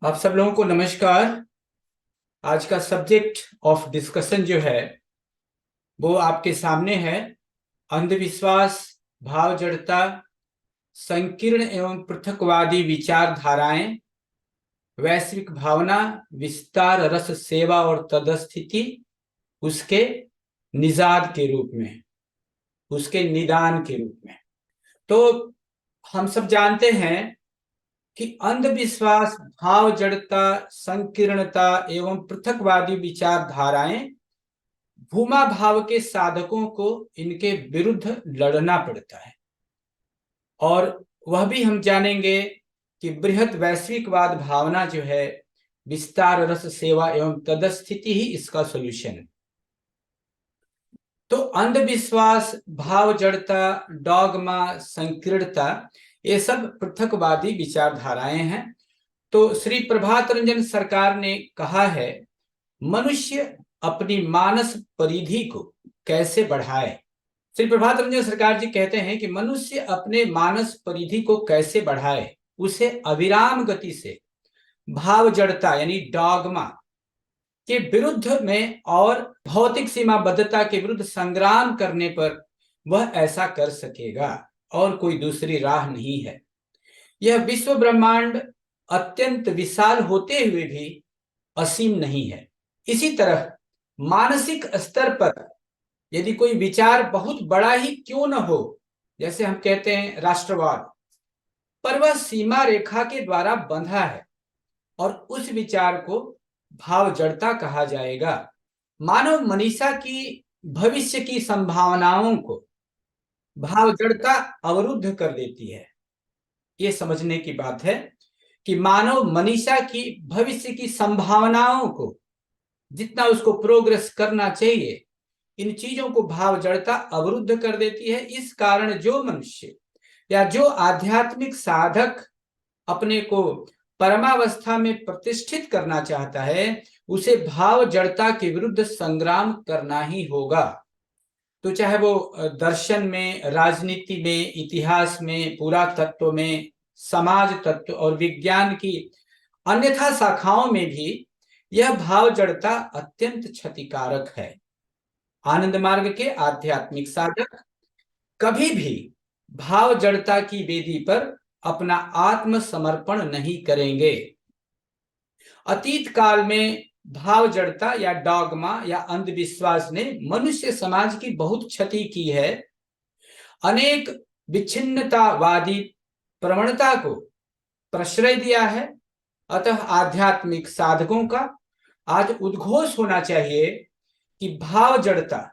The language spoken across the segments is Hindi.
आप सब लोगों को नमस्कार। आज का सब्जेक्ट ऑफ डिस्कशन जो है वो आपके सामने है। अंधविश्वास, भाव जड़ता, संकीर्ण एवं पृथकवादी विचारधाराएं, वैश्विक भावना, विस्तार रस सेवा और तदस्थिति, उसके निजाद के रूप में, उसके निदान के रूप में। तो हम सब जानते हैं कि अंधविश्वास, भाव जड़ता, संकीर्णता एवं पृथकवादी विचारधाराएं भूमा भाव के साधकों को इनके विरुद्ध लड़ना पड़ता है। और वह भी हम जानेंगे कि बृहद वैश्विकवाद भावना जो है, विस्तार रस सेवा एवं तदस्थिति ही इसका सॉल्यूशन है। तो अंधविश्वास, भाव जड़ता, डॉगमा, संकीर्णता, ये सब पृथकवादी विचारधाराएं हैं। तो श्री प्रभात रंजन सरकार ने कहा है, मनुष्य अपनी मानस परिधि को कैसे बढ़ाए। श्री प्रभात रंजन सरकार जी कहते हैं कि मनुष्य अपने मानस परिधि को कैसे बढ़ाए, उसे अविराम गति से भाव जड़ता यानी डॉगमा के विरुद्ध में और भौतिक सीमाबद्धता के विरुद्ध संग्राम करने पर वह ऐसा कर सकेगा, और कोई दूसरी राह नहीं है। यह विश्व ब्रह्मांड अत्यंत विशाल होते हुए भी असीम नहीं है। इसी तरह मानसिक स्तर पर यदि कोई विचार बहुत बड़ा ही क्यों न हो, जैसे हम कहते हैं राष्ट्रवाद, पर वह सीमा रेखा के द्वारा बंधा है और उस विचार को भाव जड़ता कहा जाएगा। मानव मनीषा की भविष्य की संभावनाओं को भाव जड़ता अवरुद्ध कर देती है। ये समझने की बात है कि मानव मनीषा की भविष्य की संभावनाओं को, जितना उसको प्रोग्रेस करना चाहिए, इन चीजों को भाव जड़ता अवरुद्ध कर देती है। इस कारण जो मनुष्य या जो आध्यात्मिक साधक अपने को परमावस्था में प्रतिष्ठित करना चाहता है, उसे भाव जड़ता के विरुद्ध संग्राम करना ही होगा। तो चाहे वो दर्शन में, राजनीति में, इतिहास में, पुरातत्व में, समाज तत्व और विज्ञान की अन्यथा शाखाओं में भी यह भाव जड़ता अत्यंत क्षतिकारक है। आनंद मार्ग के आध्यात्मिक साधक कभी भी भाव जड़ता की वेदी पर अपना आत्मसमर्पण नहीं करेंगे। अतीत काल में भाव जड़ता या डॉगमा या अंधविश्वास ने मनुष्य समाज की बहुत क्षति की है। अनेक विच्छिन्नतावादी प्रवणता को प्रश्रय दिया है। अतः आध्यात्मिक साधकों का आज उद्घोष होना चाहिए कि भाव जड़ता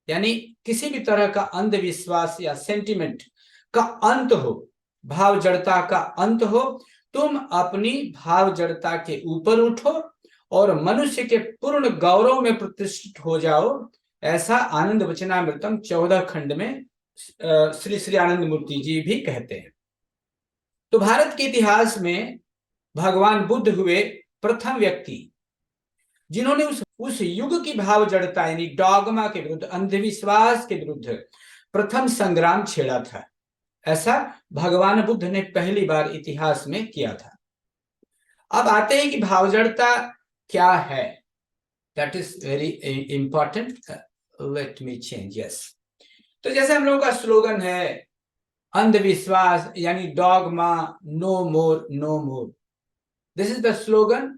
यानी किसी भी तरह का अंधविश्वास या सेंटिमेंट का अंत हो, भाव जड़ता का अंत हो। तुम अपनी भाव जड़ता के ऊपर उठो और मनुष्य के पूर्ण गौरव में प्रतिष्ठित हो जाओ। ऐसा आनंद वचनामृतम 14 खंड में श्री श्री आनंद मूर्ति जी भी कहते हैं। तो भारत के इतिहास में भगवान बुद्ध हुए प्रथम व्यक्ति जिन्होंने उस युग की भाव जड़ता यानी डॉगमा के विरुद्ध, अंधविश्वास के विरुद्ध प्रथम संग्राम छेड़ा था। ऐसा भगवान बुद्ध ने पहली बार इतिहास में किया था। अब आते हैं कि भाव जड़ता क्या है। That is very important. Let me change. Yes, तो जैसे हम लोगों का स्लोगन है, अंधविश्वास यानी dogma, no more no more. This is the slogan.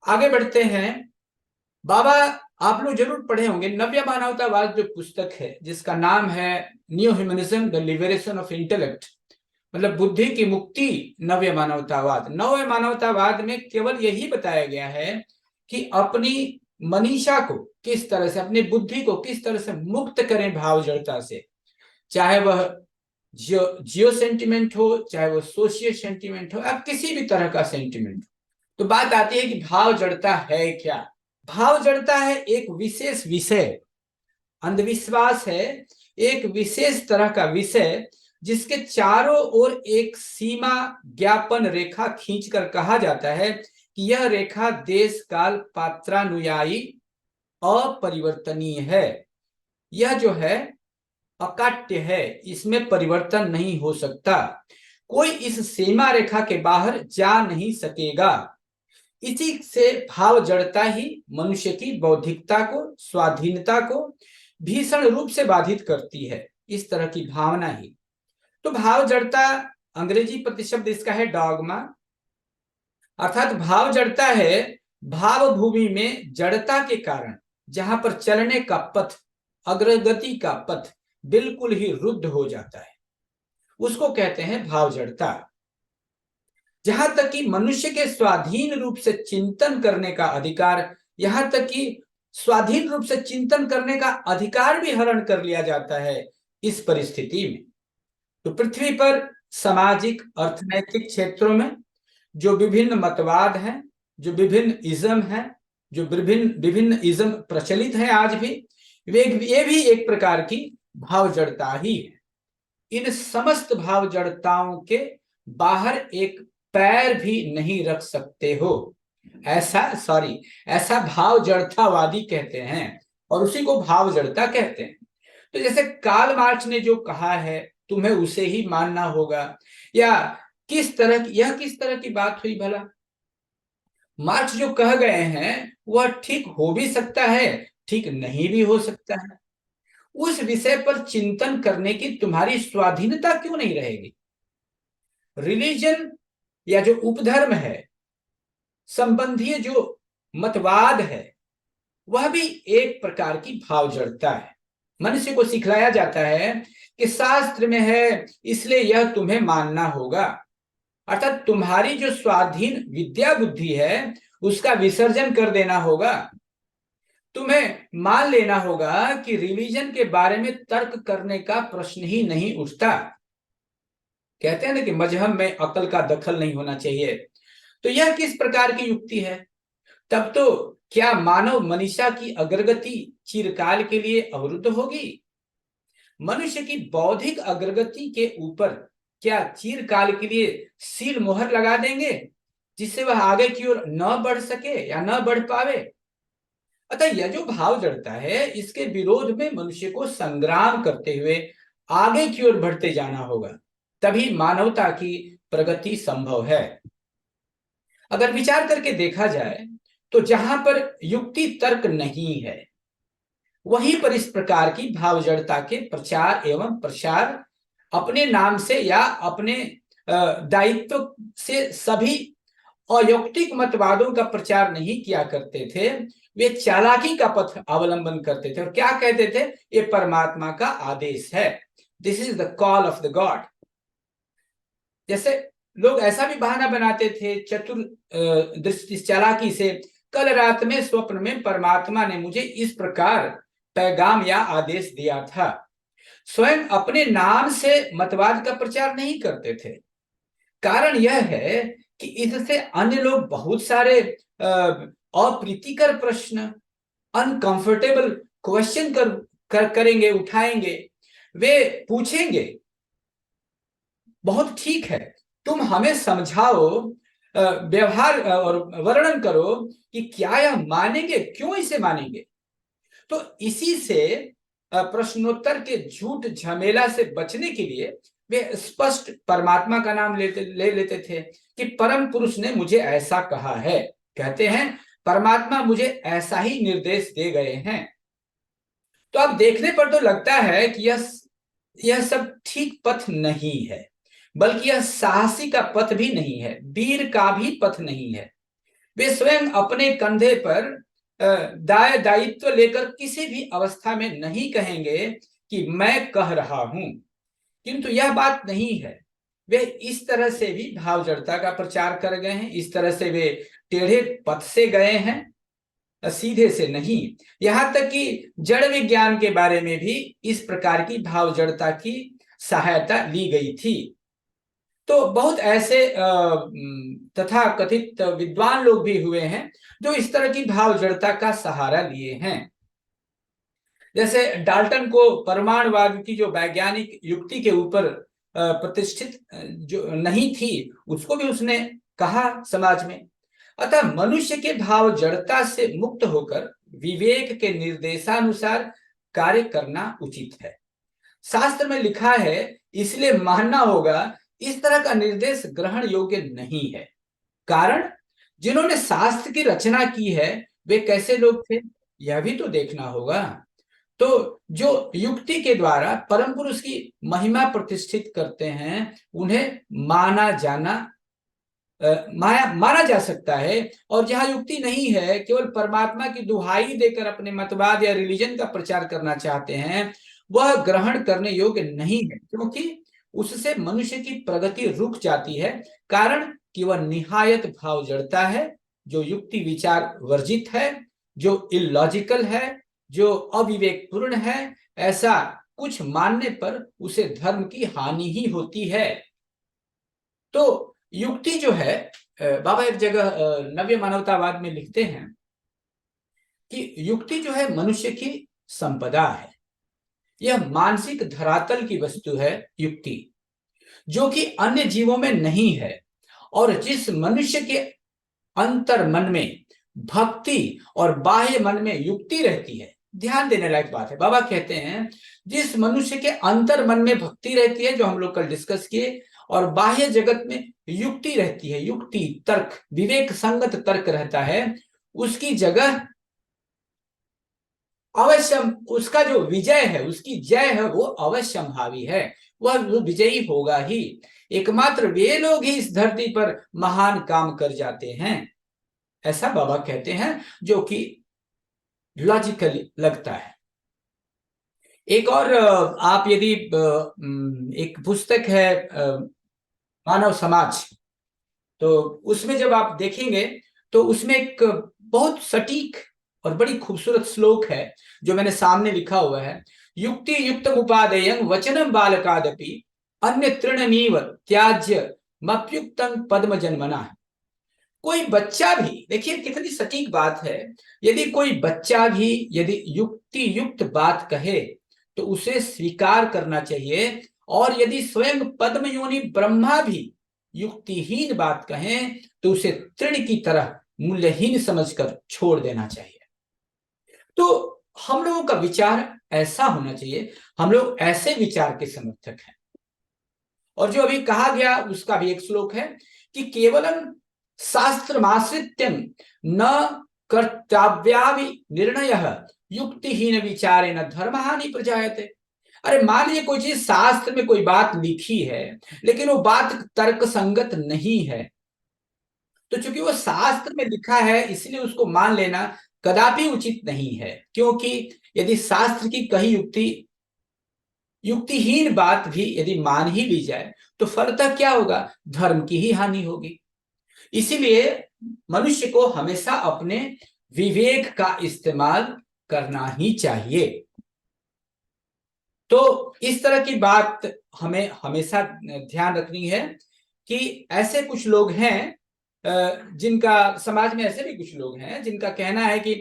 आगे बढ़ते हैं। बाबा, आप लोग जरूर पढ़े होंगे नव्य मानवतावाद जो पुस्तक है, जिसका नाम है new humanism the liberation of intellect, मतलब बुद्धि की मुक्ति, नव्य मानवतावाद। नव्य मानवतावाद में केवल यही बताया गया है कि अपनी मनीषा को किस तरह से, अपनी बुद्धि को किस तरह से मुक्त करें भाव जड़ता से, चाहे वह जियो सेंटिमेंट हो, चाहे वो सोशियल सेंटिमेंट हो, या किसी भी तरह का सेंटिमेंट हो। तो बात आती है कि भाव जड़ता है क्या। भाव जड़ता है एक विशेष विषय, अंधविश्वास है एक विशेष तरह का विषय जिसके चारों ओर एक सीमा ज्ञापन रेखा खींचकर कहा जाता है कि यह रेखा देश काल पात्रानुयायी अपरिवर्तनीय है। यह जो है अकाट्य है, इसमें परिवर्तन नहीं हो सकता। कोई इस सीमा रेखा के बाहर जा नहीं सकेगा। इसी से भाव जड़ता ही मनुष्य की बौद्धिकता को, स्वाधीनता को भीषण रूप से बाधित करती है, इस तरह की भावना ही। तो भाव जड़ता, अंग्रेजी प्रतिशब्द इसका है डॉगमा, अर्थात भाव जड़ता है भाव भूमि में जड़ता के कारण जहां पर चलने का पथ, अग्रगति का पथ बिल्कुल ही रुद्ध हो जाता है, उसको कहते हैं भाव जड़ता। जहां तक कि मनुष्य के स्वाधीन रूप से चिंतन करने का अधिकार, यहां तक कि स्वाधीन रूप से चिंतन करने का अधिकार भी हरण कर लिया जाता है इस परिस्थिति में। तो पृथ्वी पर सामाजिक अर्थनैतिक क्षेत्रों में जो विभिन्न मतवाद हैं, जो विभिन्न इज्म हैं, जो विभिन्न विभिन्न इज्म प्रचलित हैं आज भी, ये भी एक प्रकार की भाव जड़ता ही है। इन समस्त भाव जड़ताओं के बाहर एक पैर भी नहीं रख सकते हो, ऐसा भाव जड़तावादी कहते हैं और उसी को भाव जड़ता कहते हैं। तो जैसे कार्ल मार्क्स ने जो कहा है तुम्हें उसे ही मानना होगा, या किस तरह की बात हुई भला? मार्क्स जो कह गए हैं वह ठीक हो भी सकता है, ठीक नहीं भी हो सकता है। उस विषय पर चिंतन करने की तुम्हारी स्वाधीनता क्यों नहीं रहेगी? रिलीजन या जो उपधर्म है, संबंधीय जो मतवाद है, वह भी एक प्रकार की भाव जड़ता है। मनुष्य को सिखलाया जाता है कि शास्त्र में है इसलिए यह तुम्हें मानना होगा, अर्थात तुम्हारी जो स्वाधीन विद्या बुद्धि है उसका विसर्जन कर देना होगा। तुम्हें मान लेना होगा कि रिलीजन के बारे में तर्क करने का प्रश्न ही नहीं उठता। कहते हैं ना कि मजहब में अकल का दखल नहीं होना चाहिए। तो यह किस प्रकार की युक्ति है? तब तो क्या मानव मनीषा की अग्रगति चिरकाल के लिए अवरुद्ध होगी? मनुष्य की बौद्धिक अग्रगति के ऊपर क्या चिरकाल के लिए सील मोहर लगा देंगे जिससे वह आगे की ओर न बढ़ सके या न बढ़ पावे? अतः यह जो भाव जड़ता है इसके विरोध में मनुष्य को संग्राम करते हुए आगे की ओर बढ़ते जाना होगा, तभी मानवता की प्रगति संभव है। अगर विचार करके देखा जाए तो जहां पर युक्ति तर्क नहीं है वहीं पर इस प्रकार की भाव जड़ता के प्रचार एवं प्रसार अपने नाम से या अपने दायित्व से सभी अयौक्तिक मतवादों का प्रचार नहीं किया करते थे। वे चालाकी का पथ अवलंबन करते थे और क्या कहते थे? ये परमात्मा का आदेश है, this is the call of the God. जैसे लोग ऐसा भी बहाना बनाते थे चतुर दृष्टि चालाकी से, कल रात में स्वप्न में परमात्मा ने मुझे इस प्रकार पैगाम या आदेश दिया था। स्वयं अपने नाम से मतवाद का प्रचार नहीं करते थे। कारण यह है कि इससे अन्य लोग बहुत सारे अप्रीतिकर प्रश्न, अनकंफर्टेबल क्वेश्चन करेंगे, उठाएंगे, वे पूछेंगे बहुत ठीक है तुम हमें समझाओ, व्यवहार और वर्णन करो कि क्या यह मानेंगे, क्यों इसे मानेंगे। तो इसी से प्रश्नोत्तर के झूठ झमेला से बचने के लिए वे स्पष्ट परमात्मा का नाम ले लेते थे कि परम पुरुष ने मुझे ऐसा कहा है। कहते हैं परमात्मा मुझे ऐसा ही निर्देश दे गए हैं। तो अब देखने पर तो लगता है कि यह सब ठीक पथ नहीं है, बल्कि यह साहसी का पथ भी नहीं है, वीर का भी पथ नहीं है। वे स्वयं अपने कंधे पर दायित्व लेकर किसी भी अवस्था में नहीं कहेंगे कि मैं कह रहा हूं, किंतु यह बात नहीं है। वे इस तरह से भी भाव जड़ता का प्रचार कर गए हैं, इस तरह से वे टेढ़े पथ से गए हैं, सीधे से नहीं। यहां तक कि जड़ विज्ञान के बारे में भी इस प्रकार की भाव जड़ता की सहायता ली गई थी। तो बहुत ऐसे तथा कथित विद्वान लोग भी हुए हैं जो इस तरह की भाव जड़ता का सहारा लिए हैं। जैसे डाल्टन को परमाणुवाद की जो वैज्ञानिक युक्ति के ऊपर प्रतिष्ठित जो नहीं थी उसको भी उसने कहा समाज में। अतः मनुष्य के भाव जड़ता से मुक्त होकर विवेक के निर्देशानुसार कार्य करना उचित है। शास्त्र में लिखा है इसलिए मानना होगा, इस तरह का निर्देश ग्रहण योग्य नहीं है। कारण जिन्होंने शास्त्र की रचना की है वे कैसे लोग थे, यह भी तो देखना होगा। तो जो युक्ति के द्वारा परम पुरुष की महिमा प्रतिष्ठित करते हैं उन्हें माना जाना माया माना जा सकता है। और जहां युक्ति नहीं है, केवल परमात्मा की दुहाई देकर अपने मतवाद या रिलीजन का प्रचार करना चाहते हैं, वह ग्रहण करने योग्य नहीं है, क्योंकि उससे मनुष्य की प्रगति रुक जाती है। कारण कि वह निहायत भाव जड़ता है, जो युक्ति विचार वर्जित है, जो इलॉजिकल है, जो अविवेकपूर्ण है। ऐसा कुछ मानने पर उसे धर्म की हानि ही होती है। तो युक्ति जो है, बाबा एक जगह नव्य मानवतावाद में लिखते हैं कि युक्ति जो है मनुष्य की संपदा है। यह मानसिक धरातल की वस्तु है युक्ति, जो कि अन्य जीवों में नहीं है। और जिस मनुष्य के अंतर मन में भक्ति और बाह्य मन में युक्ति रहती है, ध्यान देने लायक बात है। बाबा कहते हैं जिस मनुष्य के अंतर मन में भक्ति रहती है, जो हम लोग कल डिस्कस किए, और बाह्य जगत में युक्ति रहती है, युक्ति तर्क विवेक संगत तर्क रहता है, उसकी जगह अवश्यम उसका जो विजय है, उसकी जय है, वो अवश्यंभावी है। वह विजयी होगा ही। एकमात्र वे लोग ही इस धरती पर महान काम कर जाते हैं, ऐसा बाबा कहते हैं, जो कि लॉजिकली लगता है। एक और आप यदि एक पुस्तक है मानव समाज, तो उसमें जब आप देखेंगे तो उसमें एक बहुत सटीक और बड़ी खूबसूरत श्लोक है जो मैंने सामने लिखा हुआ है। युक्ति युक्त उपादेयं वचनम बालकादपि अन्य तृणमीव त्याज्य मप्युक्तं पद्म जन्मना। कोई बच्चा भी, देखिए कितनी सटीक बात है, यदि कोई बच्चा भी यदि युक्ति युक्त बात कहे तो उसे स्वीकार करना चाहिए। और यदि स्वयं पद्म योनि ब्रह्मा भी युक्तिहीन बात कहें तो उसे तृण की तरह मूल्यहीन समझकर छोड़ देना चाहिए। तो हम लोगों का विचार ऐसा होना चाहिए, हम लोग ऐसे विचार के समर्थक हैं। और जो अभी कहा गया उसका भी एक श्लोक है कि केवलम शास्त्रमाश्रित्यं न कर्तव्यावि निर्णयः युक्तिहीन विचारेण धर्महानि प्रजायते। अरे मान लीजिए कोई चीज शास्त्र में कोई बात लिखी है, लेकिन वो बात तर्क संगत नहीं है, तो चूंकि वो शास्त्र में लिखा है इसलिए उसको मान लेना कदापि उचित नहीं है। क्योंकि यदि शास्त्र की कही युक्तिहीन बात भी यदि मान ही ली जाए तो फलतः क्या होगा, धर्म की ही हानि होगी। इसीलिए मनुष्य को हमेशा अपने विवेक का इस्तेमाल करना ही चाहिए। तो इस तरह की बात हमें हमेशा ध्यान रखनी है कि ऐसे कुछ लोग हैं जिनका, समाज में ऐसे भी कुछ लोग हैं जिनका कहना है कि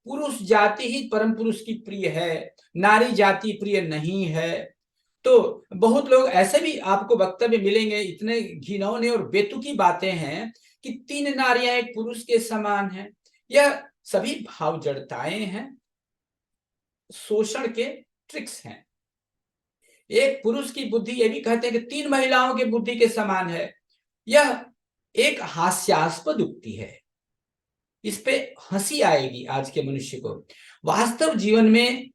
पुरुष जाति ही परम पुरुष की प्रिय है, नारी जाति प्रिय नहीं है। तो बहुत लोग ऐसे भी आपको वक्तव्य मिलेंगे, इतने घिनौने और बेतुकी बातें हैं कि 3 नारियां एक पुरुष के समान हैं। यह सभी भाव जड़ताएं हैं, शोषण के ट्रिक्स हैं। एक पुरुष की बुद्धि, ये भी कहते हैं कि 3 महिलाओं की बुद्धि के समान है। यह एक हास्यास्पद उक्ति है, इस पे हंसी आएगी आज के मनुष्य को। वास्तव जीवन में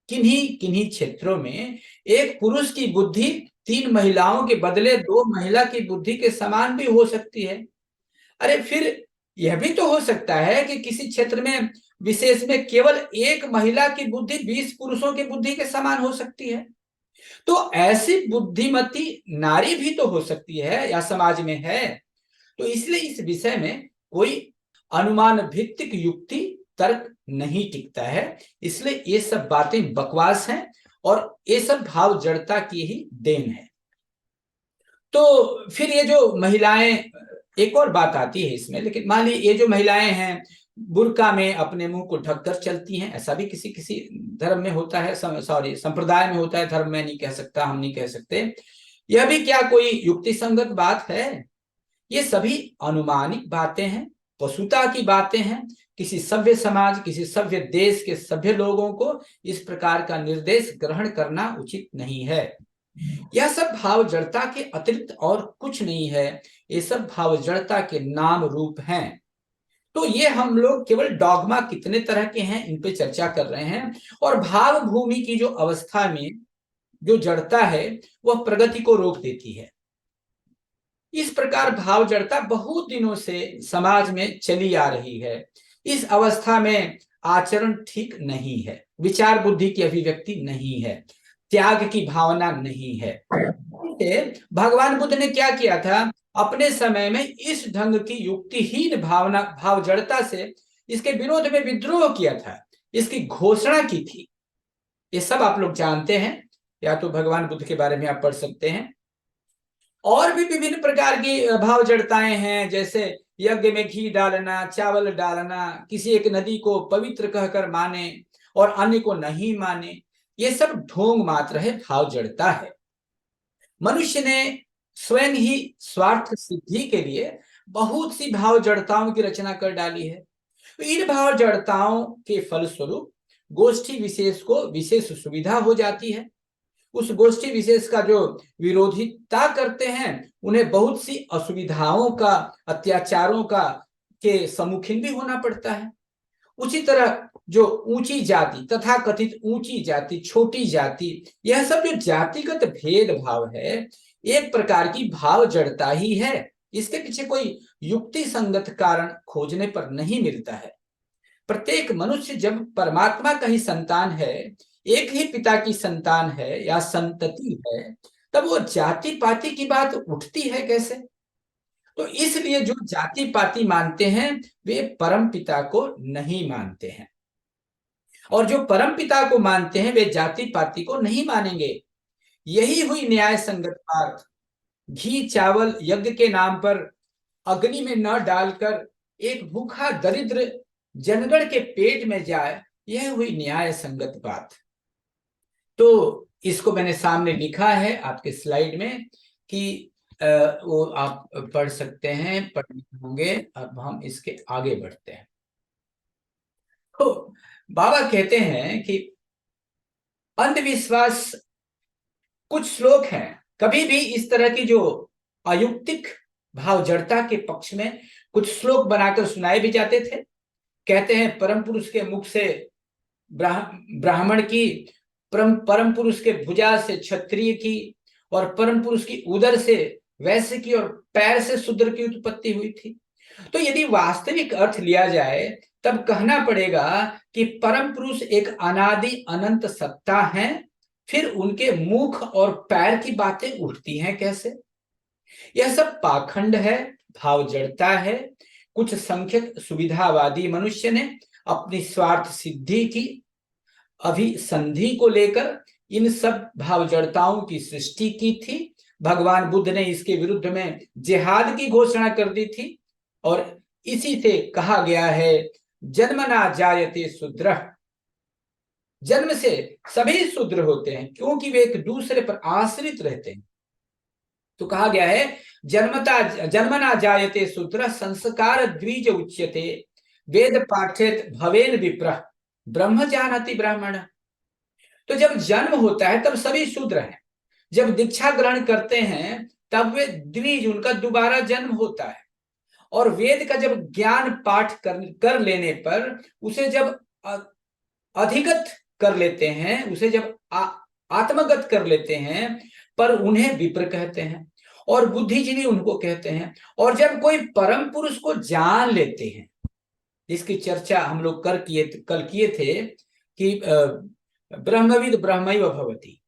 किन्हीं किन्हीं क्षेत्रों में एक पुरुष की बुद्धि 3 महिलाओं के बदले 2 महिला की बुद्धि के समान भी हो सकती है। अरे फिर यह भी तो हो सकता है कि किसी क्षेत्र में विशेष में केवल एक महिला की बुद्धि 20 पुरुषों की बुद्धि के समान हो सकती है। तो ऐसी बुद्धिमती नारी भी तो हो सकती है या समाज में है। तो इसलिए इस विषय में कोई अनुमान भित्तिक युक्ति तर्क नहीं टिकता है। इसलिए ये सब बातें बकवास हैं और ये सब भाव जड़ता की ही देन है। तो फिर ये जो महिलाएं, एक और बात आती है इसमें, लेकिन मान लीजिए ये जो महिलाएं हैं बुर्का में अपने मुंह को ढककर चलती हैं, ऐसा भी किसी किसी धर्म में होता है, सॉरी संप्रदाय में होता है, धर्म में नहीं कह सकता, हम नहीं कह सकते। यह भी क्या कोई युक्ति संगत बात है? ये सभी अनुमानिक बातें हैं, पशुता की बातें हैं। किसी सभ्य समाज, किसी सभ्य देश के सभ्य लोगों को इस प्रकार का निर्देश ग्रहण करना उचित नहीं है। यह सब भाव जड़ता के अतिरिक्त और कुछ नहीं है, ये सब भाव जड़ता के नाम रूप हैं। तो ये हम लोग केवल डॉगमा कितने तरह के हैं इन पे चर्चा कर रहे हैं। और भाव भूमि की जो अवस्था में जो जड़ता है वह प्रगति को रोक देती है। इस प्रकार भाव जड़ता बहुत दिनों से समाज में चली आ रही है। इस अवस्था में आचरण ठीक नहीं है, विचार बुद्धि की अभिव्यक्ति नहीं है, त्याग की भावना नहीं है। भगवान बुद्ध ने क्या किया था, अपने समय में इस ढंग की युक्तिहीन भावना भाव जड़ता से इसके विरोध में विद्रोह किया था, इसकी घोषणा की थी। ये सब आप लोग जानते हैं, या तो भगवान बुद्ध के बारे में आप पढ़ सकते हैं। और भी विभिन्न प्रकार की भाव जड़ताएं हैं, जैसे यज्ञ में घी डालना, चावल डालना, किसी एक नदी को पवित्र कहकर माने और अन्य को नहीं माने, ये सब ढोंग मात्र है, भाव जड़ता है। मनुष्य ने स्वयं ही स्वार्थ सिद्धि के लिए बहुत सी भाव जड़ताओं की रचना कर डाली है। तो इन भाव जड़ताओं के फलस्वरूप गोष्ठी विशेष को विशेष सुविधा हो जाती है। उस गोष्ठी विशेष का जो विरोधिता करते हैं उन्हें बहुत सी असुविधाओं का, अत्याचारों का के सम्मुखीन भी होना पड़ता है। उसी तरह जो ऊंची जाति, तथा कथित ऊंची जाति, छोटी जाति, यह सब जो जातिगत भेदभाव है एक प्रकार की भाव जड़ता ही है। इसके पीछे कोई युक्ति संगत कारण खोजने पर नहीं मिलता है। प्रत्येक मनुष्य जब परमात्मा का ही संतान है, एक ही पिता की संतान है या संतति है, तब वो जाति पाति की बात उठती है कैसे? तो इसलिए जो जाति पाति मानते हैं वे परम पिता को नहीं मानते हैं, और जो परम पिता को मानते हैं वे जाति पाति को नहीं मानेंगे। यही हुई न्याय संगत बात। घी चावल यज्ञ के नाम पर अग्नि में न डालकर एक भूखा दरिद्र जनगण के पेट में जाए, यह हुई न्याय संगत बात। तो इसको मैंने सामने लिखा है आपके स्लाइड में कि वो आप पढ़ सकते हैं, पढ़ होंगे। अब हम इसके आगे बढ़ते हैं। तो बाबा कहते हैं कि अंधविश्वास, कुछ श्लोक हैं, कभी भी इस तरह की जो अयुक्तिक भाव जड़ता के पक्ष में कुछ श्लोक बनाकर सुनाए भी जाते थे। कहते हैं परम पुरुष के मुख से ब्राह्मण की, परम पुरुष के भुजा से क्षत्रिय की, और परम पुरुष की उदर से वैश्य की, और पैर से शूद्र की उत्पत्ति हुई थी। तो यदि वास्तविक अर्थ लिया जाए तब कहना पड़ेगा कि परम पुरुष एक अनादि अनंत सत्ता है, फिर उनके मुख और पैर की बातें उठती हैं कैसे? यह सब पाखंड है, भाव जड़ता है। कुछ संख्यक सुविधावादी मनुष्य ने अपनी स्वार्थ सिद्धि की अभिसंधि को लेकर इन सब भाव जड़ताओं की सृष्टि की थी। भगवान बुद्ध ने इसके विरुद्ध में जिहाद की घोषणा कर दी थी, और इसी से कहा गया है जन्मना जायते शूद्र, जन्म से सभी शूद्र होते हैं क्योंकि वे एक दूसरे पर आश्रित रहते हैं। तो कहा गया है जन्मना जायते शूद्र संस्कार द्विज उच्यते, वेद पाठेत भवेन विप्रः ब्रह्म जानति ब्राह्मण। तो जब जन्म होता है तब सभी शूद्र हैं, जब दीक्षा ग्रहण करते हैं तब वे द्विज, उनका दोबारा जन्म होता है, और वेद का जब ज्ञान पाठ कर लेने पर उसे जब अधिगत कर लेते हैं, उसे जब आत्मगत कर लेते हैं, पर उन्हें विप्र कहते हैं और बुद्धिजीवी उनको कहते हैं। और जब कोई परम पुरुष को जान लेते हैं, इसकी चर्चा हम लोग कल किए थे कि ब्रह्मविद ब्रह्मैव भवति।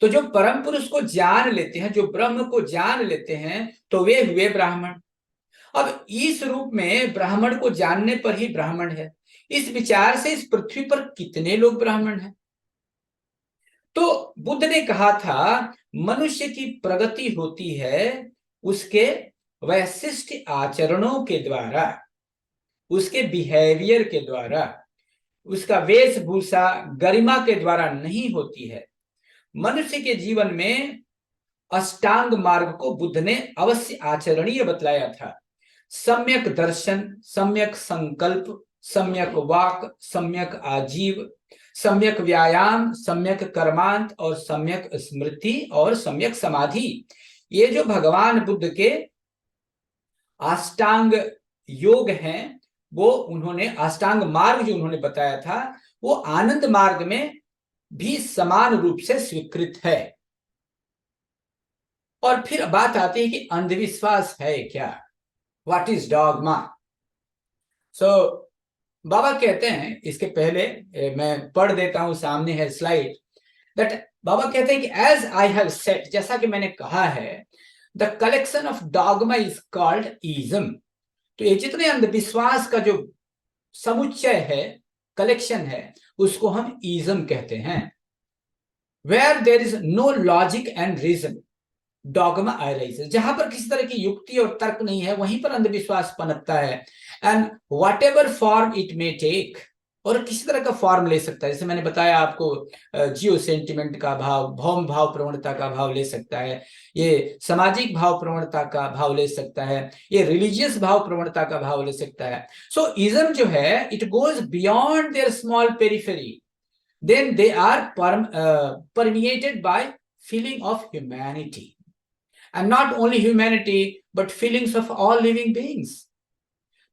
तो जो परम पुरुष को जान लेते हैं, जो ब्रह्म को जान लेते हैं, तो वे हुए ब्राह्मण। अब इस रूप में ब्राह्मण को जानने पर ही ब्राह्मण है। इस विचार से इस पृथ्वी पर कितने लोग ब्राह्मण हैं? तो बुद्ध ने कहा था मनुष्य की प्रगति होती है उसके वैशिष्ट आचरणों के द्वारा, उसके बिहेवियर के द्वारा, उसका वेशभूषा गरिमा के द्वारा नहीं होती है। मनुष्य के जीवन में अष्टांग मार्ग को बुद्ध ने अवश्य आचरणीय बतलाया था। सम्यक दर्शन, सम्यक संकल्प, सम्यक वाक, सम्यक आजीव, सम्यक व्यायाम, सम्यक कर्मांत, और सम्यक स्मृति, और सम्यक समाधि। ये जो भगवान बुद्ध के अष्टांग योग हैं वो उन्होंने अष्टांग मार्ग जो उन्होंने बताया था वो आनंद मार्ग में भी समान रूप से स्वीकृत है। और फिर बात आती है कि अंधविश्वास है क्या, व्हाट इज डॉगमा। सो बाबा कहते हैं, इसके पहले मैं पढ़ देता हूं, सामने है स्लाइड, दैट बाबा कहते हैं कि एज आई हैव सेड, जैसा कि मैंने कहा है, the collection of dogma is called ism. तो ये जितने अंधविश्वास का जो समुच्चय है, कलेक्शन है, उसको हम इज्म कहते हैं। Where there is no logic and reason dogma arises, जहां पर किसी तरह की युक्ति और तर्क नहीं है वहीं पर अंधविश्वास पनपता है। And whatever form it may take, और किसी तरह का फॉर्म ले सकता है। जैसे मैंने बताया आपको, जियो सेंटिमेंट का भाव, भौम भाव प्रवणता का भाव ले सकता है, ये सामाजिक भाव प्रवणता का भाव ले सकता है, ये रिलीजियस भाव प्रवणता का भाव ले सकता है। सो इज्म जो है, it goes beyond their small periphery, then they are permeated by feeling of humanity, and not only humanity but feelings of all living beings।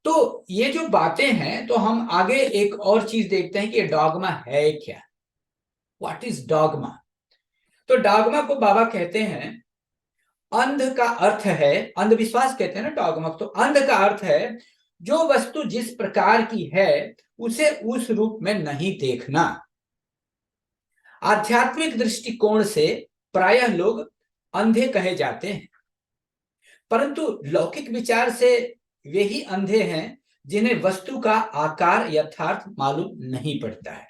तो ये जो बातें हैं, तो हम आगे एक और चीज देखते हैं कि डॉगमा है क्या, व्हाट इज डॉगमा। तो डॉगमा को बाबा कहते हैं, अंध का अर्थ है, अंधविश्वास कहते हैं ना डॉगमा, तो अंध का अर्थ है जो वस्तु जिस प्रकार की है उसे उस रूप में नहीं देखना। आध्यात्मिक दृष्टिकोण से प्रायः लोग अंधे कहे जाते हैं, परंतु लौकिक विचार से वे ही अंधे हैं जिन्हें वस्तु का आकार यथार्थ मालूम नहीं पड़ता है।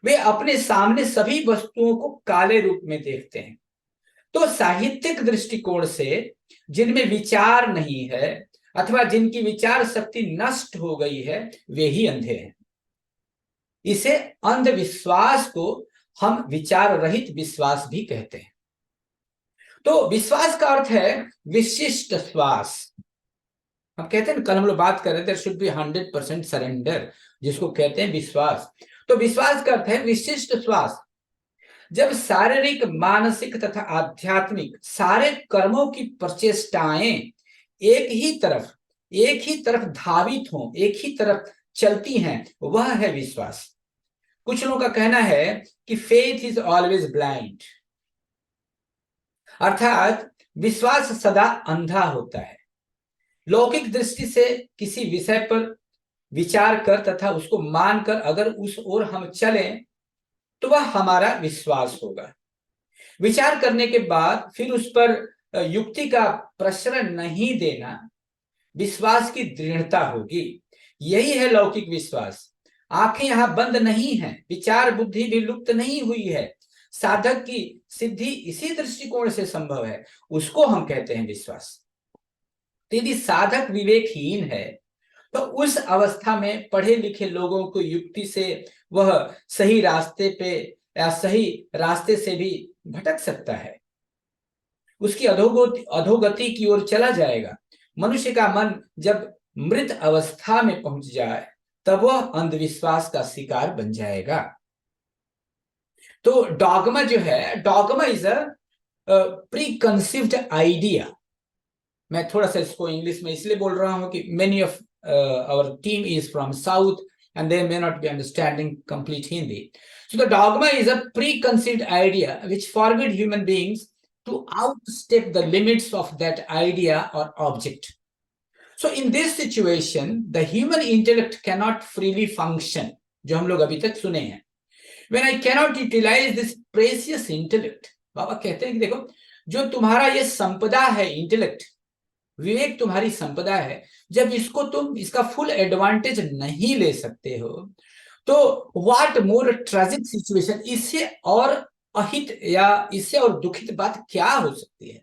वे अपने सामने सभी वस्तुओं को काले रूप में देखते हैं। तो साहित्यिक दृष्टिकोण से जिनमें विचार नहीं है अथवा जिनकी विचार शक्ति नष्ट हो गई है, वे ही अंधे हैं। इसे अंधविश्वास को हम विचार रहित विश्वास भी कहते हैं। तो विश्वास का अर्थ है विशिष्ट श्वास। हम कहते हैं, कल हम लोग बात कर रहे थे, देयर शुड बी 100% सरेंडर, जिसको कहते हैं विश्वास। तो विश्वास का अर्थ है विशिष्ट श्वास। जब शारीरिक, मानसिक तथा आध्यात्मिक सारे कर्मों की प्रचेष्टाएं एक ही तरफ धावित हों, एक ही तरफ चलती हैं, वह है विश्वास। कुछ लोगों का कहना है कि फेथ इज ऑलवेज ब्लाइंड, अर्थात विश्वास सदा अंधा होता है। लौकिक दृष्टि से किसी विषय पर विचार कर तथा उसको मानकर अगर उस ओर हम चलें तो वह हमारा विश्वास होगा। विचार करने के बाद फिर उस पर युक्ति का प्रश्रय नहीं देना विश्वास की दृढ़ता होगी। यही है लौकिक विश्वास। आंखें यहां बंद नहीं है, विचार बुद्धि भी लुप्त नहीं हुई है, साधक की सिद्धि इसी दृष्टिकोण से संभव है, उसको हम कहते हैं विश्वास। यदि साधक विवेकहीन है तो उस अवस्था में पढ़े लिखे लोगों को युक्ति से वह सही रास्ते पे या सही रास्ते से भी भटक सकता है, उसकी अधोगति की ओर चला जाएगा। मनुष्य का मन जब मृत अवस्था में पहुंच जाए तब वह अंधविश्वास का शिकार बन जाएगा। तो डॉगमा जो है, dogma is a pre conceived idea. मैं थोड़ा सा इसको इंग्लिश में इसलिए बोल रहा हूं कि many of our team is from south and they may not be understanding complete Hindi. So the dogma is a preconceived idea which forbid human beings to outstep the limits of that idea or object. So in this situation the human intellect cannot freely function, जो हम लोग अभी तक सुने हैं। When I cannot utilize this precious intellect, बाबा कहते हैं कि देखो, जो तुम्हारा ये संपदा है, इंटेलेक्ट, विवेक तुम्हारी संपदा है, जब इसको तुम इसका फुल एडवांटेज नहीं ले सकते हो तो व्हाट मोर ट्रेजिक सिचुएशन, इससे और अहित या इससे और दुखित बात क्या हो सकती है।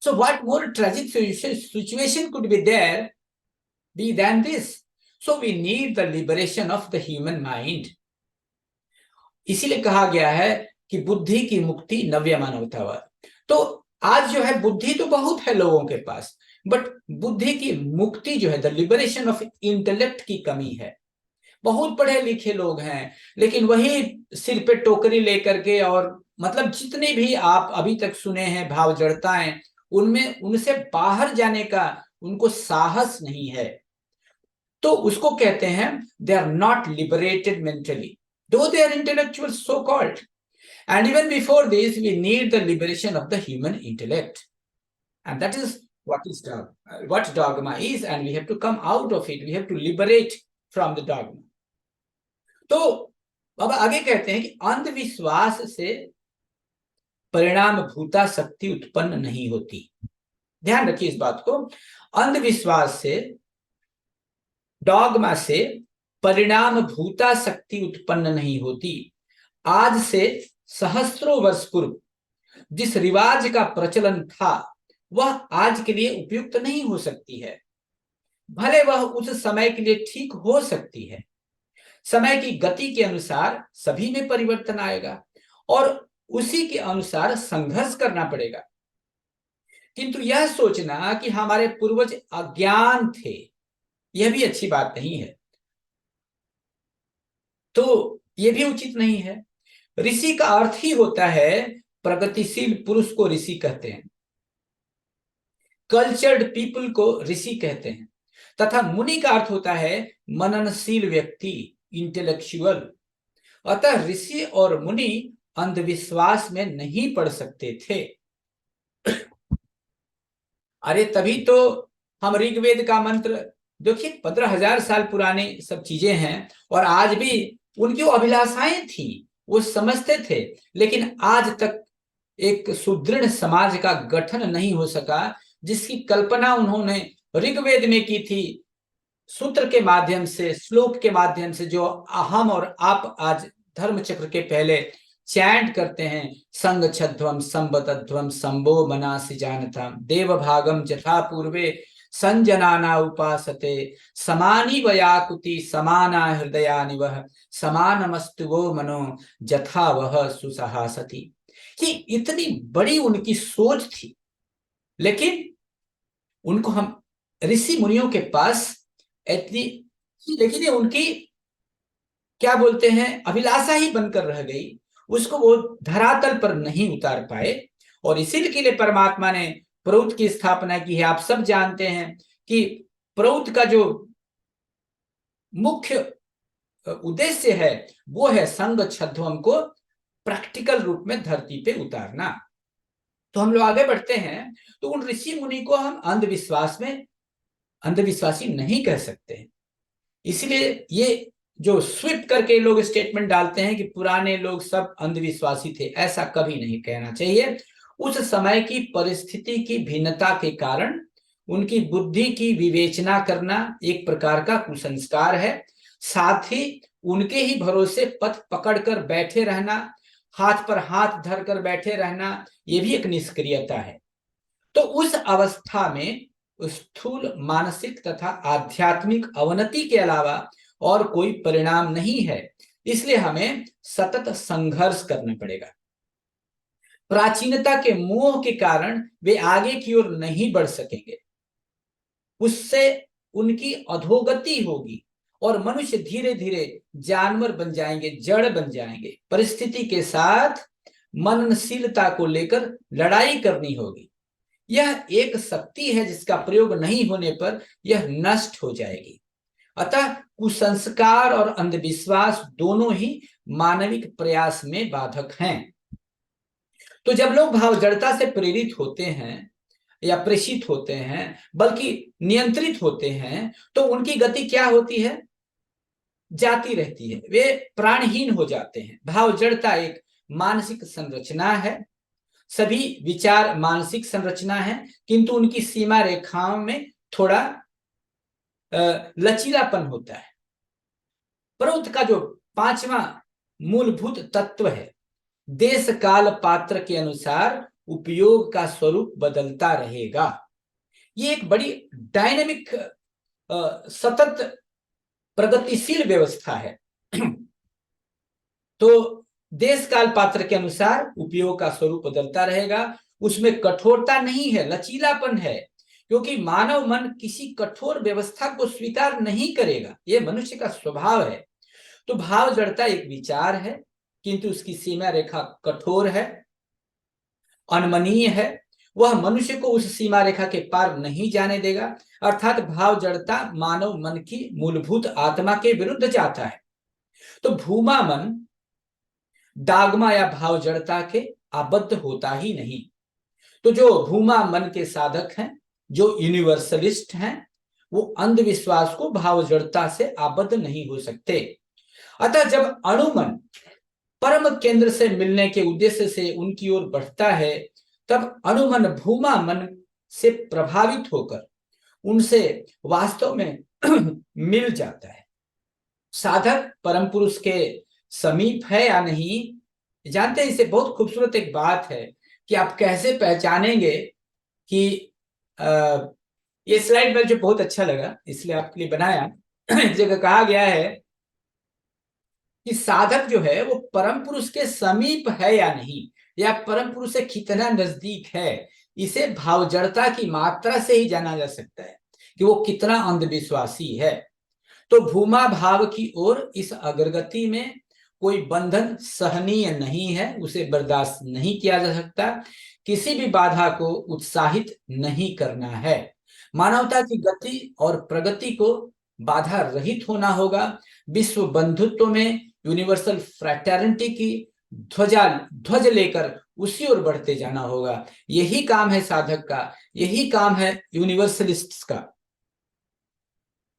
So what more tragic situation could be there be than this. So we need the liberation of the human mind. इसीलिए कहा गया है कि बुद्धि की मुक्ति नव्य मानवतावाद। तो आज जो है बुद्धि तो बहुत है लोगों के पास, बट बुद्धि की मुक्ति जो है, द लिबरेशन ऑफ इंटेलेक्ट की कमी है। बहुत पढ़े लिखे लोग हैं लेकिन वही सिर पे टोकरी लेकर के, और मतलब जितने भी आप अभी तक सुने हैं भाव जड़ताएं, उनमें उनसे बाहर जाने का उनको साहस नहीं है, तो उसको कहते हैं they are not liberated mentally, though they are intellectual so called. And even before this, we need the liberation of the human intellect. And that is what dogma is, and we have to come out of it. We have to liberate from the dogma. तो अब आगे कहते हैं कि अंधविश्वास से परिणाम भूता शक्ति उत्पन्न नहीं होती. ध्यान रखिए इस बात को. अंधविश्वास से, डॉगमा से परिणाम भूता शक्ति उत्पन्न नहीं होती. आज से सहस्त्रों वर्ष पूर्व जिस रिवाज का प्रचलन था वह आज के लिए उपयुक्त नहीं हो सकती है. भले वह उस समय के लिए ठीक हो सकती है. समय की गति के अनुसार सभी में परिवर्तन आएगा और उसी के अनुसार संघर्ष करना पड़ेगा. किंतु यह सोचना कि हमारे पूर्वज अज्ञान थे, यह भी अच्छी बात नहीं है. तो यह भी उचित नहीं है. ऋषि का अर्थ ही होता है, प्रगतिशील पुरुष को ऋषि कहते हैं, कल्चर्ड पीपल को ऋषि कहते हैं, तथा मुनि का अर्थ होता है मननशील व्यक्ति, इंटेलेक्चुअल. अतः ऋषि और मुनि अंधविश्वास में नहीं पड़ सकते थे. अरे तभी तो हम ऋग्वेद का मंत्र देखिए, 15,000 साल पुराने सब चीजें हैं और आज भी उनकी अभिलाषाएं थी, वो समझते थे, लेकिन आज तक एक सुदृढ़ समाज का गठन नहीं हो सका जिसकी कल्पना उन्होंने ऋग्वेद में की थी, सूत्र के माध्यम से, श्लोक के माध्यम से, जो हम और आप आज धर्म चक्र के पहले चैंट करते हैं. संग छध्वम संबतध्वम संभो मनासि जानता देव भागम जथा पूर्वे संजनाना उपासते समानी वयाकुति समाना हृदयानि वह समानमस्तु वो मनो जथा वह सुसहासति. कि इतनी बड़ी उनकी सोच थी, लेकिन उनको हम ऋषि मुनियों के पास लेकिन ये उनकी क्या बोलते हैं अभिलाषा ही बनकर रह गई, उसको वो धरातल पर नहीं उतार पाए. और इसीलिए परमात्मा ने प्रौत की स्थापना की है. आप सब जानते हैं कि प्रौत का जो मुख्य उद्देश्य है वो है संग छध्वम को प्रैक्टिकल रूप में धरती पे उतारना. तो हम लोग आगे बढ़ते हैं, तो उन ऋषि मुनि को हम अंधविश्वासी नहीं कह सकते. इसलिए ये जो स्विप करके लोग स्टेटमेंट डालते हैं कि पुराने लोग सब अंधविश्वासी थे, ऐसा कभी नहीं कहना चाहिए. उस समय की परिस्थिति की भिन्नता के कारण उनकी बुद्धि की विवेचना करना एक प्रकार का कुसंस्कार है. साथ ही उनके ही भरोसे पथ पकड़कर बैठे रहना, हाथ पर हाथ धरकर बैठे रहना, यह भी एक निष्क्रियता है. तो उस अवस्था में स्थूल मानसिक तथा आध्यात्मिक अवनति के अलावा और कोई परिणाम नहीं है. इसलिए हमें सतत संघर्ष करना पड़ेगा. प्राचीनता के मोह के कारण वे आगे की ओर नहीं बढ़ सकेंगे, उससे उनकी अधोगति होगी और मनुष्य धीरे धीरे जानवर बन जाएंगे, जड़ बन जाएंगे. परिस्थिति के साथ मननशीलता को लेकर लड़ाई करनी होगी. यह एक शक्ति है जिसका प्रयोग नहीं होने पर यह नष्ट हो जाएगी. अतः कुसंस्कार और अंधविश्वास दोनों ही मानविक प्रयास में बाधक हैं. तो जब लोग भाव जड़ता से प्रेरित होते हैं या प्रेषित होते हैं, बल्कि नियंत्रित होते हैं, तो उनकी गति क्या होती है? जाती रहती है. वे प्राणहीन हो जाते हैं. भाव जड़ता एक मानसिक संरचना है. सभी विचार मानसिक संरचना है, किंतु उनकी सीमा रेखाओं में थोड़ा लचीलापन होता है. प्रौत का जो 5वां मूलभूत तत्व है, देश काल पात्र के अनुसार उपयोग का स्वरूप बदलता रहेगा. ये एक बड़ी डायनेमिक सतत प्रगतिशील व्यवस्था है. तो देश काल पात्र के अनुसार उपयोग का स्वरूप बदलता रहेगा. उसमें कठोरता नहीं है, लचीलापन है, क्योंकि मानव मन किसी कठोर व्यवस्था को स्वीकार नहीं करेगा. यह मनुष्य का स्वभाव है. तो भाव जड़ता एक विचार है, किंतु उसकी सीमा रेखा कठोर है, अनमनीय है. वह मनुष्य को उस सीमा रेखा के पार नहीं जाने देगा, अर्थात भाव जड़ता मानव मन की मूलभूत आत्मा के विरुद्ध जाता है। तो भूमा मन डागमा या भाव जड़ता के आबद्ध होता ही नहीं। तो जो भूमा मन के साधक हैं, जो यूनिवर्सलिस्ट हैं, वो अंधविश्वास को भाव जड़ता से आबद्ध नहीं हो सकते। अतः जब अणुमन परम केंद्र से मिलने के उद्देश्य से उनकी ओर बढ़ता है, तब अणुमन भूमा मन से प्रभावित होकर उनसे वास्तव में मिल जाता है। साधक परम पुरुष के समीप है या नहीं, जानते हैं, इसे बहुत खूबसूरत एक बात है कि आप कैसे पहचानेंगे कि ये स्लाइड मुझे बहुत अच्छा लगा, इसलिए आपके लिए बनाया। एक जगह कहा गया है कि साधक जो है वो परम पुरुष के समीप है या नहीं, या परम पुरुष से कितना नजदीक है, इसे भाव जड़ता की मात्रा से ही जाना जा सकता है कि वो कितना अंधविश्वासी है। तो भूमा भाव की ओर इस अग्रगति में कोई बंधन सहनीय नहीं है, उसे बर्दाश्त नहीं किया जा सकता, किसी भी बाधा को उत्साहित नहीं करना है। मानवता की गति और प्रगति को बाधा रहित होना होगा। विश्व बंधुत्व में यूनिवर्सल फ्रैटर्निटी की ध्वज लेकर उसी ओर बढ़ते जाना होगा। यही काम है साधक का, यही काम है यूनिवर्सलिस्ट्स का।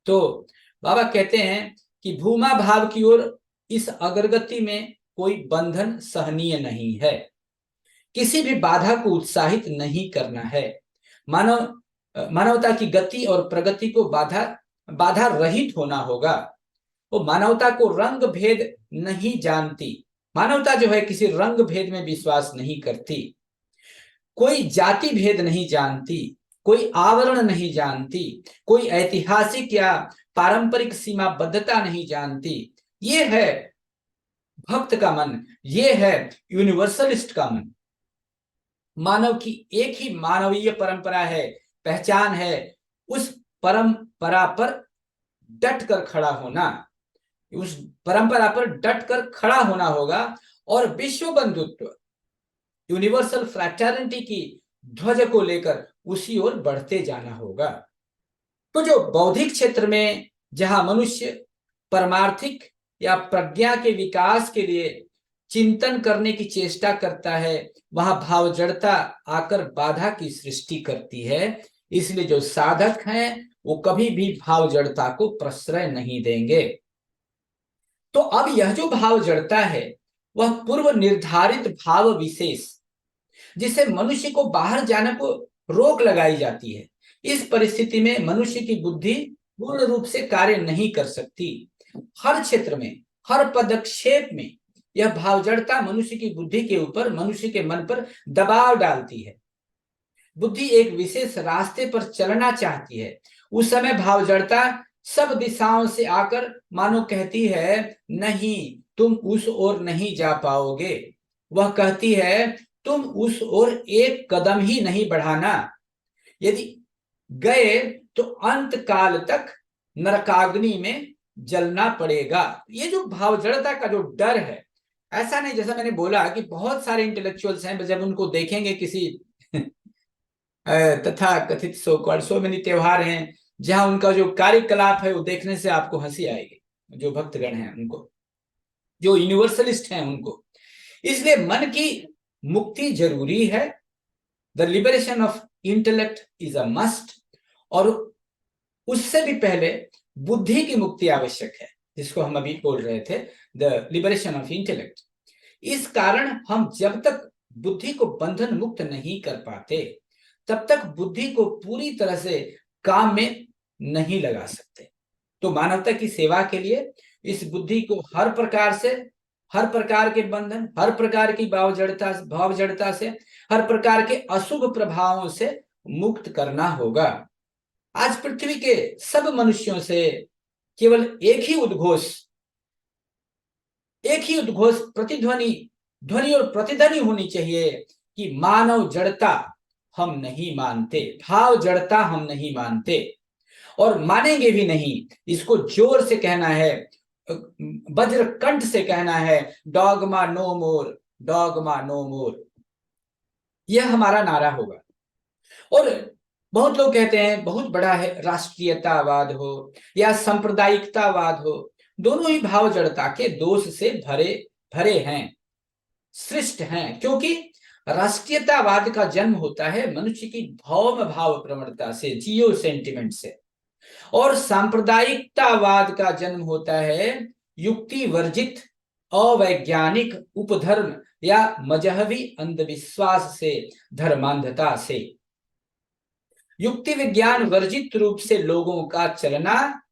तो बाबा कहते हैं कि भूमा भाव की ओर इस अग्रगति में कोई बंधन सहनीय नहीं है, किसी भी बाधा को उत्साहित नहीं करना है। मानवता की गति और प्रगति को बाधा रहित होना होगा। वो मानवता को रंग भेद नहीं जानती, मानवता जो है किसी रंग भेद में विश्वास नहीं करती, कोई जाति भेद नहीं जानती, कोई आवरण नहीं जानती, कोई ऐतिहासिक या पारंपरिक सीमाबद्धता नहीं जानती। ये है भक्त का मन, ये है यूनिवर्सलिस्ट का मन। मानव की एक ही मानवीय परंपरा है, पहचान है, उस परंपरा पर डट कर खड़ा होना, उस परंपरा पर डट कर खड़ा होना होगा और विश्व बंधुत्व यूनिवर्सल फ्रैटर्निटी की ध्वज को लेकर उसी ओर बढ़ते जाना होगा। तो जो बौद्धिक क्षेत्र में जहां मनुष्य परमार्थिक या प्रज्ञा के विकास के लिए चिंतन करने की चेष्टा करता है, वहां भाव जड़ता आकर बाधा की सृष्टि करती है। इसलिए जो साधक हैं वो कभी भी भाव जड़ता को प्रश्रय नहीं देंगे। तो अब यह जो भाव जड़ता है वह पूर्व निर्धारित भाव विशेष, जिससे मनुष्य को बाहर जाने को रोक लगाई जाती है। इस परिस्थिति में मनुष्य की बुद्धि पूर्ण रूप से कार्य नहीं कर सकती। हर क्षेत्र में, हर पदक्षेप में यह भाव जड़ता मनुष्य की बुद्धि के ऊपर, मनुष्य के मन पर दबाव डालती है। बुद्धि एक विशेष रास्ते पर चलना चाहती है, उस समय भाव जड़ता सब दिशाओं से आकर मानो कहती है नहीं, तुम उस ओर नहीं जा पाओगे। वह कहती है तुम उस ओर एक कदम ही नहीं बढ़ाना, यदि गए तो अंत काल तक नरकाग्नि में जलना पड़ेगा। ये जो भाव जड़ता का जो डर है, ऐसा नहीं जैसा मैंने बोला कि बहुत सारे इंटेलेक्चुअल्स हैं, जब उनको देखेंगे किसी तथा कथित सो मेनी त्योहार हैं जहां उनका जो कार्यकलाप है वो देखने से आपको हंसी आएगी, जो भक्तगण हैं उनको, जो यूनिवर्सलिस्ट हैं उनको। इसलिए मन की मुक्ति जरूरी है। The liberation of intellect is a must, और उससे भी पहले बुद्धि की मुक्ति आवश्यक है, जिसको हम अभी बोल रहे थे, द लिबरेशन ऑफ इंटेलेक्ट। इस कारण हम जब तक बुद्धि को बंधन मुक्त नहीं कर पाते तब तक बुद्धि को पूरी तरह से काम में नहीं लगा सकते। तो मानवता की सेवा के लिए इस बुद्धि को हर प्रकार से, हर प्रकार के बंधन, हर प्रकार की भाव जड़ता से, हर प्रकार के अशुभ प्रभावों से मुक्त करना होगा। आज पृथ्वी के सब मनुष्यों से केवल एक ही उद्घोष ध्वनि और प्रतिध्वनि होनी चाहिए कि मानव जड़ता हम नहीं मानते, भाव जड़ता हम नहीं मानते और मानेंगे भी नहीं। इसको जोर से कहना है, वज्र कंठ से कहना है, डॉगमा नो मोर, डॉगमा नो मोर। यह हमारा नारा होगा। और बहुत लोग कहते हैं बहुत बड़ा है राष्ट्रीयतावाद हो या सांप्रदायिकतावाद हो, दोनों ही भाव जड़ता के दोष से भरे भरे हैं, सृष्ट हैं। क्योंकि राष्ट्रीयतावाद का जन्म होता है मनुष्य की भौम भाव प्रवणता से, जियो सेंटिमेंट से, और सांप्रदायिकतावाद का जन्म होता है युक्ति वर्जित अवैज्ञानिक उपधर्म या मजहबी अंधविश्वास से, धर्मांधता से। युक्ति विज्ञान वर्जित रूप से लोगों का चलना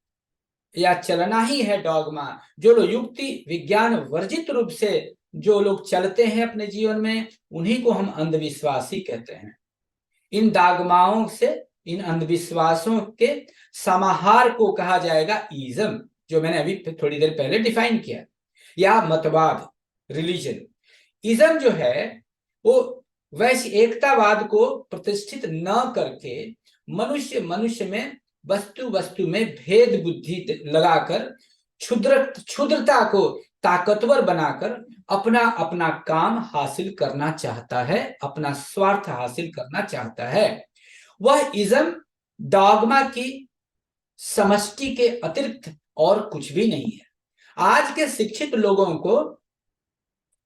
या चलना ही है डॉगमा। जो लोग युक्ति विज्ञान वर्जित रूप से जो लोग चलते हैं अपने जीवन में, उन्हीं को हम अंधविश्वासी कहते हैं। इन डॉगमाओं से, इन अंधविश्वासों के समाहार को कहा जाएगा इज्म, जो मैंने अभी थोड़ी देर पहले डिफाइन किया, या मतवाद, रिलीजन। इज्म जो है वो वैश्य एकतावाद को प्रतिष्ठित न करके मनुष्य मनुष्य में, वस्तु वस्तु में भेद बुद्धि लगाकर, क्षुद्रता को ताकतवर बनाकर अपना अपना काम हासिल करना चाहता है, अपना स्वार्थ हासिल करना चाहता है। वह इज्म डॉगमा की समष्टि के अतिरिक्त और कुछ भी नहीं है। आज के शिक्षित लोगों को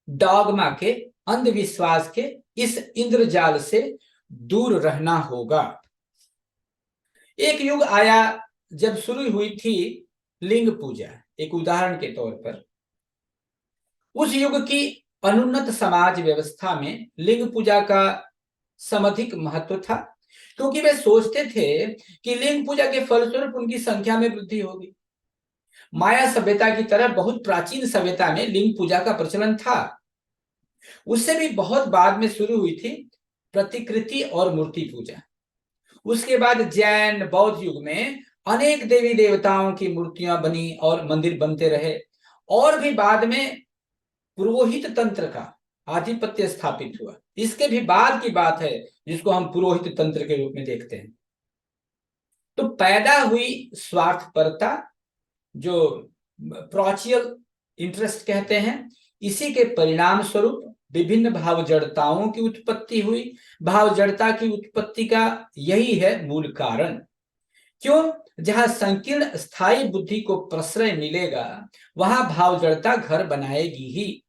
डॉगमा के, अंधविश्वास के इस इंद्रजाल से दूर रहना होगा। एक युग आया जब शुरू हुई थी लिंग पूजा, एक उदाहरण के तौर पर। उस युग की अनुन्नत समाज व्यवस्था में लिंग पूजा का समधिक महत्व था, क्योंकि वे सोचते थे कि लिंग पूजा के फलस्वरूप उनकी संख्या में वृद्धि होगी। माया सभ्यता की तरह बहुत प्राचीन सभ्यता में लिंग पूजा का प्रचलन था। उससे भी बहुत बाद में शुरू हुई थी प्रतिकृति और मूर्ति पूजा। उसके बाद जैन बौद्ध युग में अनेक देवी देवताओं की मूर्तियां बनी और मंदिर बनते रहे, और भी बाद में पुरोहित तंत्र का आधिपत्य स्थापित हुआ। इसके भी बाद की बात है, जिसको हम पुरोहित तंत्र के रूप में देखते हैं। तो पैदा हुई स्वार्थपरता, जो प्रोचियल इंटरेस्ट कहते हैं, इसी के परिणाम स्वरूप विभिन्न भाव जड़ताओं की उत्पत्ति हुई। भाव जड़ता की उत्पत्ति का यही है मूल कारण। क्यों? जहां संकीर्ण स्थायी बुद्धि को प्रश्रय मिलेगा, वहां भाव जड़ता घर बनाएगी ही।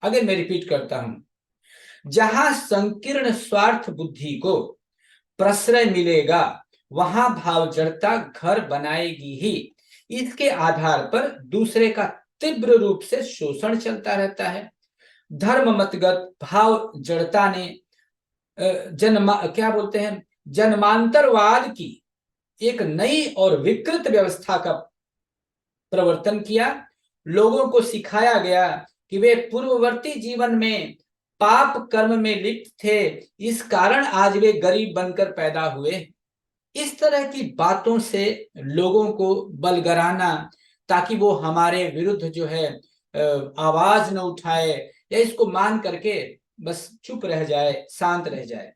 अगर मैं रिपीट करता हूं, जहां संकीर्ण स्वार्थ बुद्धि को प्रश्रय मिलेगा, वहां भाव जड़ता घर बनाएगी ही। इसके आधार पर दूसरे का तीव्र रूप से शोषण चलता रहता है। धर्म मतगत भाव जड़ता ने जन्मांतरवाद की एक नई और विकृत व्यवस्था का प्रवर्तन किया। लोगों को सिखाया गया कि वे पूर्ववर्ती जीवन में पाप कर्म में लिप्त थे, इस कारण आज वे गरीब बनकर पैदा हुए। इस तरह की बातों से लोगों को बलगराना, ताकि वो हमारे विरुद्ध जो है आवाज न उठाए, या इसको मान करके बस चुप रह जाए, शांत रह जाए।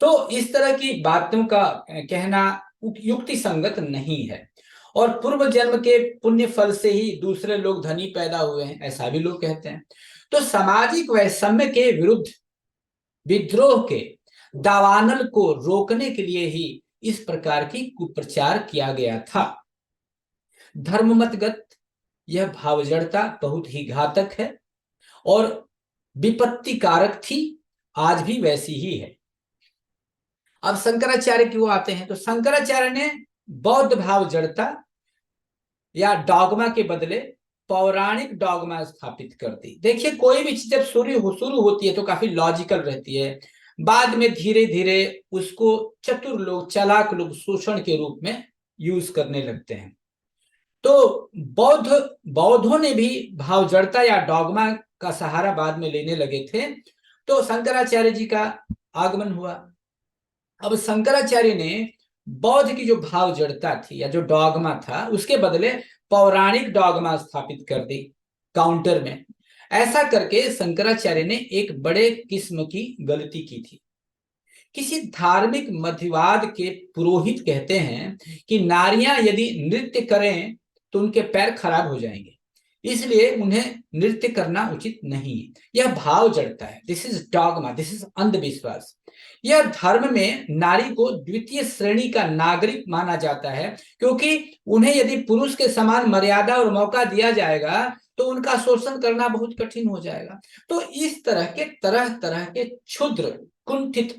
तो इस तरह की बातों का कहना युक्ति संगत नहीं है। और पूर्व जन्म के पुण्य फल से ही दूसरे लोग धनी पैदा हुए हैं, ऐसा भी लोग कहते हैं। तो सामाजिक वैषम्य के विरुद्ध विद्रोह के दावानल को रोकने के लिए ही इस प्रकार की कुप्रचार किया गया था। धर्ममतगत यह भावजड़ता बहुत ही घातक है और विपत्ति कारक थी, आज भी वैसी ही है। अब शंकराचार्य की ओर आते हैं। तो शंकराचार्य ने बौद्ध भाव जड़ता या डॉगमा के बदले पौराणिक डॉगमा स्थापित कर दी। देखिए, कोई भी चीज जब शुरू होती है तो काफी लॉजिकल रहती है, बाद में धीरे धीरे उसको चतुर लोग, चालाक लोग शोषण के रूप में यूज करने लगते हैं। तो बौद्धों ने भी भाव जड़ता या डॉगमा का सहारा बाद में लेने लगे थे। तो शंकराचार्य जी का आगमन हुआ। अब शंकराचार्य ने बौद्ध की जो भाव जड़ता थी या जो डॉगमा था, उसके बदले पौराणिक डॉगमा स्थापित कर दी काउंटर में। ऐसा करके शंकराचार्य ने एक बड़े किस्म की गलती की थी। किसी धार्मिक मध्यवाद के पुरोहित कहते हैं कि नारियां यदि नृत्य करें तो उनके पैर खराब हो जाएंगे। इसलिए उन्हें नृत्य करना उचित नहीं है। यह भाव जड़ता है, this is dogma, this is अंधविश्वास। यह धर्म में नारी को द्वितीय श्रेणी का नागरिक माना जाता है, क्योंकि उन्हें यदि पुरुष के समान मर्यादा और मौका दिया जाएगा तो उनका शोषण करना बहुत कठिन हो जाएगा। तो इस तरह तरह के क्षुद्र कुंठित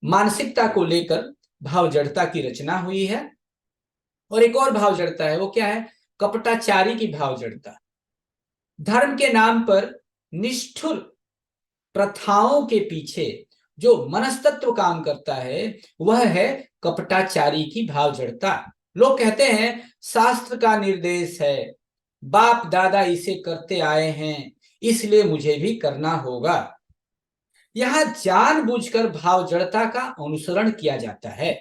मानसिकता को लेकर भाव जड़ता की रचना हुई है। और एक और भाव जड़ता है, वो क्या है? कपटाचारी की भाव जड़ता। धर्म के नाम पर निष्ठुर प्रथाओं के पीछे जो मनस्तत्व काम करता है वह है कपटाचारी की भाव जड़ता। लोग कहते हैं शास्त्र का निर्देश है, बाप दादा इसे करते आए हैं, इसलिए मुझे भी करना होगा। यहां जानबूझकर भाव जड़ता का अनुसरण किया जाता है।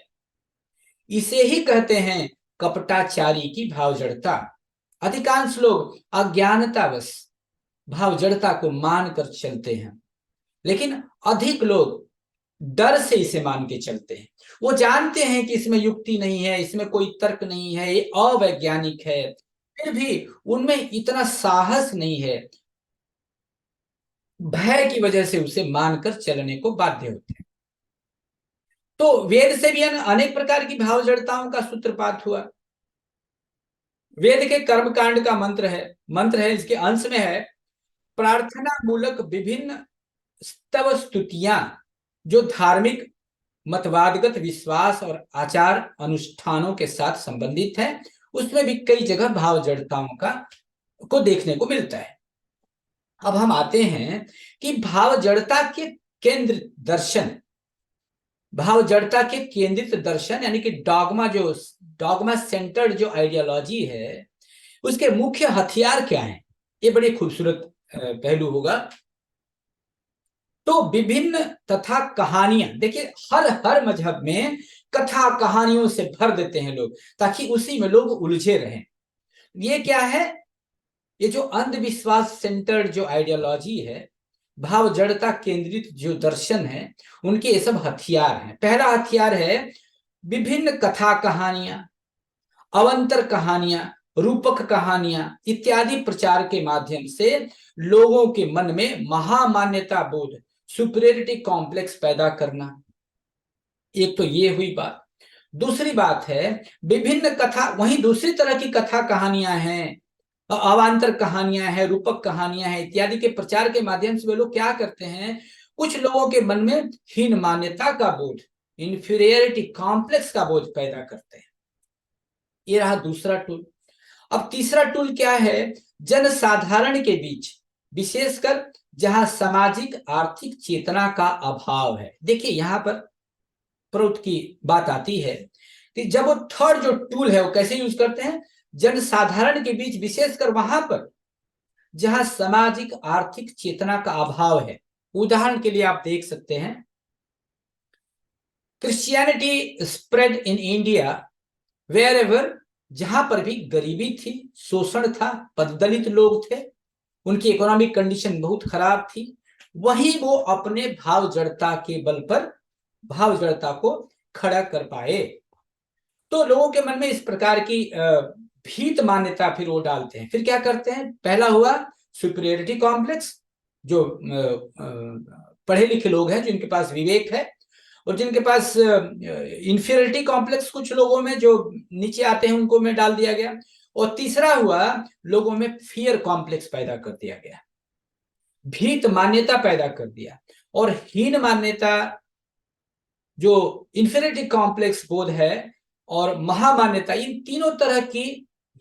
इसे ही कहते हैं कपटाचारी की भाव जड़ता। अधिकांश लोग अज्ञानतावश भाव जड़ता को मानकर चलते हैं, लेकिन अधिक लोग डर से इसे मान के चलते हैं। वो जानते हैं कि इसमें युक्ति नहीं है, इसमें कोई तर्क नहीं है, ये अवैज्ञानिक है, फिर भी उनमें इतना साहस नहीं है, भय की वजह से उसे मानकर चलने को बाध्य होते हैं। तो वेद से भी अनेक प्रकार की भाव जड़ताओं का सूत्रपात हुआ। वेद के कर्मकांड का मंत्र है, इसके अंश में है प्रार्थना मूलक विभिन्न स्तव स्तुतियां जो धार्मिक मतवादगत विश्वास और आचार अनुष्ठानों के साथ संबंधित है। उसमें भी कई जगह भाव जड़ताओं को देखने को मिलता है। अब हम आते हैं कि भाव जड़ता के केंद्र दर्शन, भाव जड़ता के केंद्रित दर्शन यानी कि डॉगमा सेंटर्ड जो आइडियोलॉजी है उसके मुख्य हथियार क्या हैं? ये बड़ी खूबसूरत पहलू होगा। तो विभिन्न तथा कहानियां, देखिए हर मजहब में कथा कहानियों से भर देते हैं लोग, ताकि उसी में लोग उलझे रहें। ये क्या है? ये जो अंधविश्वास सेंटर्ड जो आइडियोलॉजी है, भाव जड़ता केंद्रित जो दर्शन है, उनके ये सब हथियार हैं। पहला हथियार है विभिन्न कथा कहानियां, अवंतर कहानियां, रूपक कहानियां इत्यादि प्रचार के माध्यम से लोगों के मन में महामान्यता बोध, सुपीरियरिटी कॉम्प्लेक्स पैदा करना। एक तो ये हुई बात। दूसरी बात है विभिन्न कथा, वहीं दूसरी तरह की कथा कहानियां हैं, अवान्तर कहानियां हैं, रूपक कहानियां हैं इत्यादि के प्रचार के माध्यम से वे लोग क्या करते हैं, कुछ लोगों के मन में हीन मान्यता का बोध, इंफीरियरिटी कॉम्प्लेक्स का बोध पैदा करते हैं। ये रहा दूसरा टूल। अब तीसरा टूल क्या है? जनसाधारण के बीच, विशेषकर जहां सामाजिक आर्थिक चेतना का अभाव है। देखिए यहां पर प्रोत की बात आती है कि जब वो थर्ड जो टूल है वो कैसे यूज करते हैं? जनसाधारण के बीच, विशेषकर वहां पर जहां सामाजिक आर्थिक चेतना का अभाव है। उदाहरण के लिए आप देख सकते हैं, Christianity spread in India wherever, जहां पर भी गरीबी थी, शोषण था, पददलित लोग थे, उनकी इकोनॉमिक कंडीशन बहुत खराब थी, वहीं वो अपने भाव जड़ता के बल पर भाव जड़ता को खड़ा कर पाए। तो लोगों के मन में इस प्रकार की भीत मान्यता फिर वो डालते हैं। फिर क्या करते हैं? पहला हुआ सुपीरियरिटी कॉम्प्लेक्स, जो पढ़े लिखे लोग हैं, जिनके पास विवेक है, और जिनके पास इंफीरियरिटी कॉम्प्लेक्स कुछ लोगों में जो नीचे आते हैं उनको में डाल दिया गया। और तीसरा हुआ लोगों में फियर कॉम्प्लेक्स पैदा कर दिया गया, भीत मान्यता पैदा कर दिया। और हीन मान्यता, जो इंफीरियरिटी कॉम्प्लेक्स बोध है और महामान्यता, इन तीनों तरह की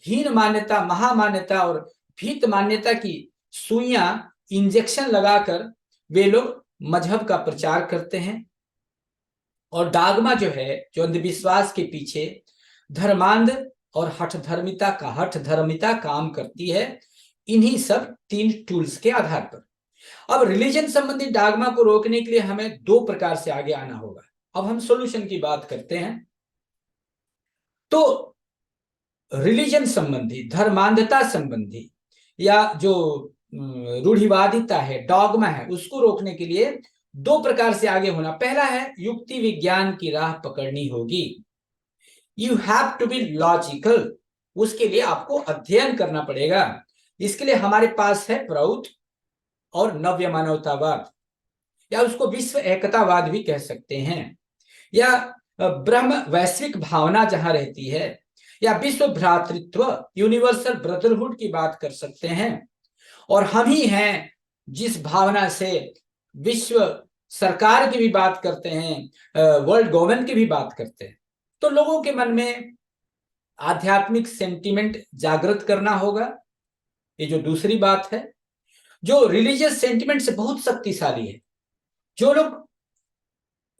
हीन मान्यता, महामान्यता और भीत मान्यता की सुइयां इंजेक्शन लगाकर वे लोग मजहब का प्रचार करते हैं। और डागमा जो है, जो अंधविश्वास के पीछे धर्मांध और हठ धर्मिता काम करती है, इन्हीं सब तीन टूल्स के आधार पर। अब रिलीजन संबंधी डागमा को रोकने के लिए हमें दो प्रकार से आगे आना होगा। अब हम सॉल्यूशन की बात करते हैं। तो रिलीजन संबंधी, धर्मांधता संबंधी या जो रूढ़िवादिता है, डॉगमा है, उसको रोकने के लिए दो प्रकार से आगे होना। पहला है युक्ति विज्ञान की राह पकड़नी होगी। You have to be logical. उसके लिए आपको अध्ययन करना पड़ेगा। इसके लिए हमारे पास है प्रौढ़ और नव्य मानवतावाद, या उसको विश्व एकतावाद भी कह सकते हैं, या ब्रह्म वैश्विक भावना जहां रहती है, या विश्व भ्रातृत्व यूनिवर्सल ब्रदरहुड की बात कर सकते हैं। और हम ही हैं जिस भावना से विश्व सरकार की भी बात करते हैं, वर्ल्ड गवर्नमेंट की भी बात करते हैं। तो लोगों के मन में आध्यात्मिक सेंटिमेंट जागृत करना होगा, ये जो दूसरी बात है। जो रिलीजियस सेंटिमेंट से बहुत शक्तिशाली है, जो लोग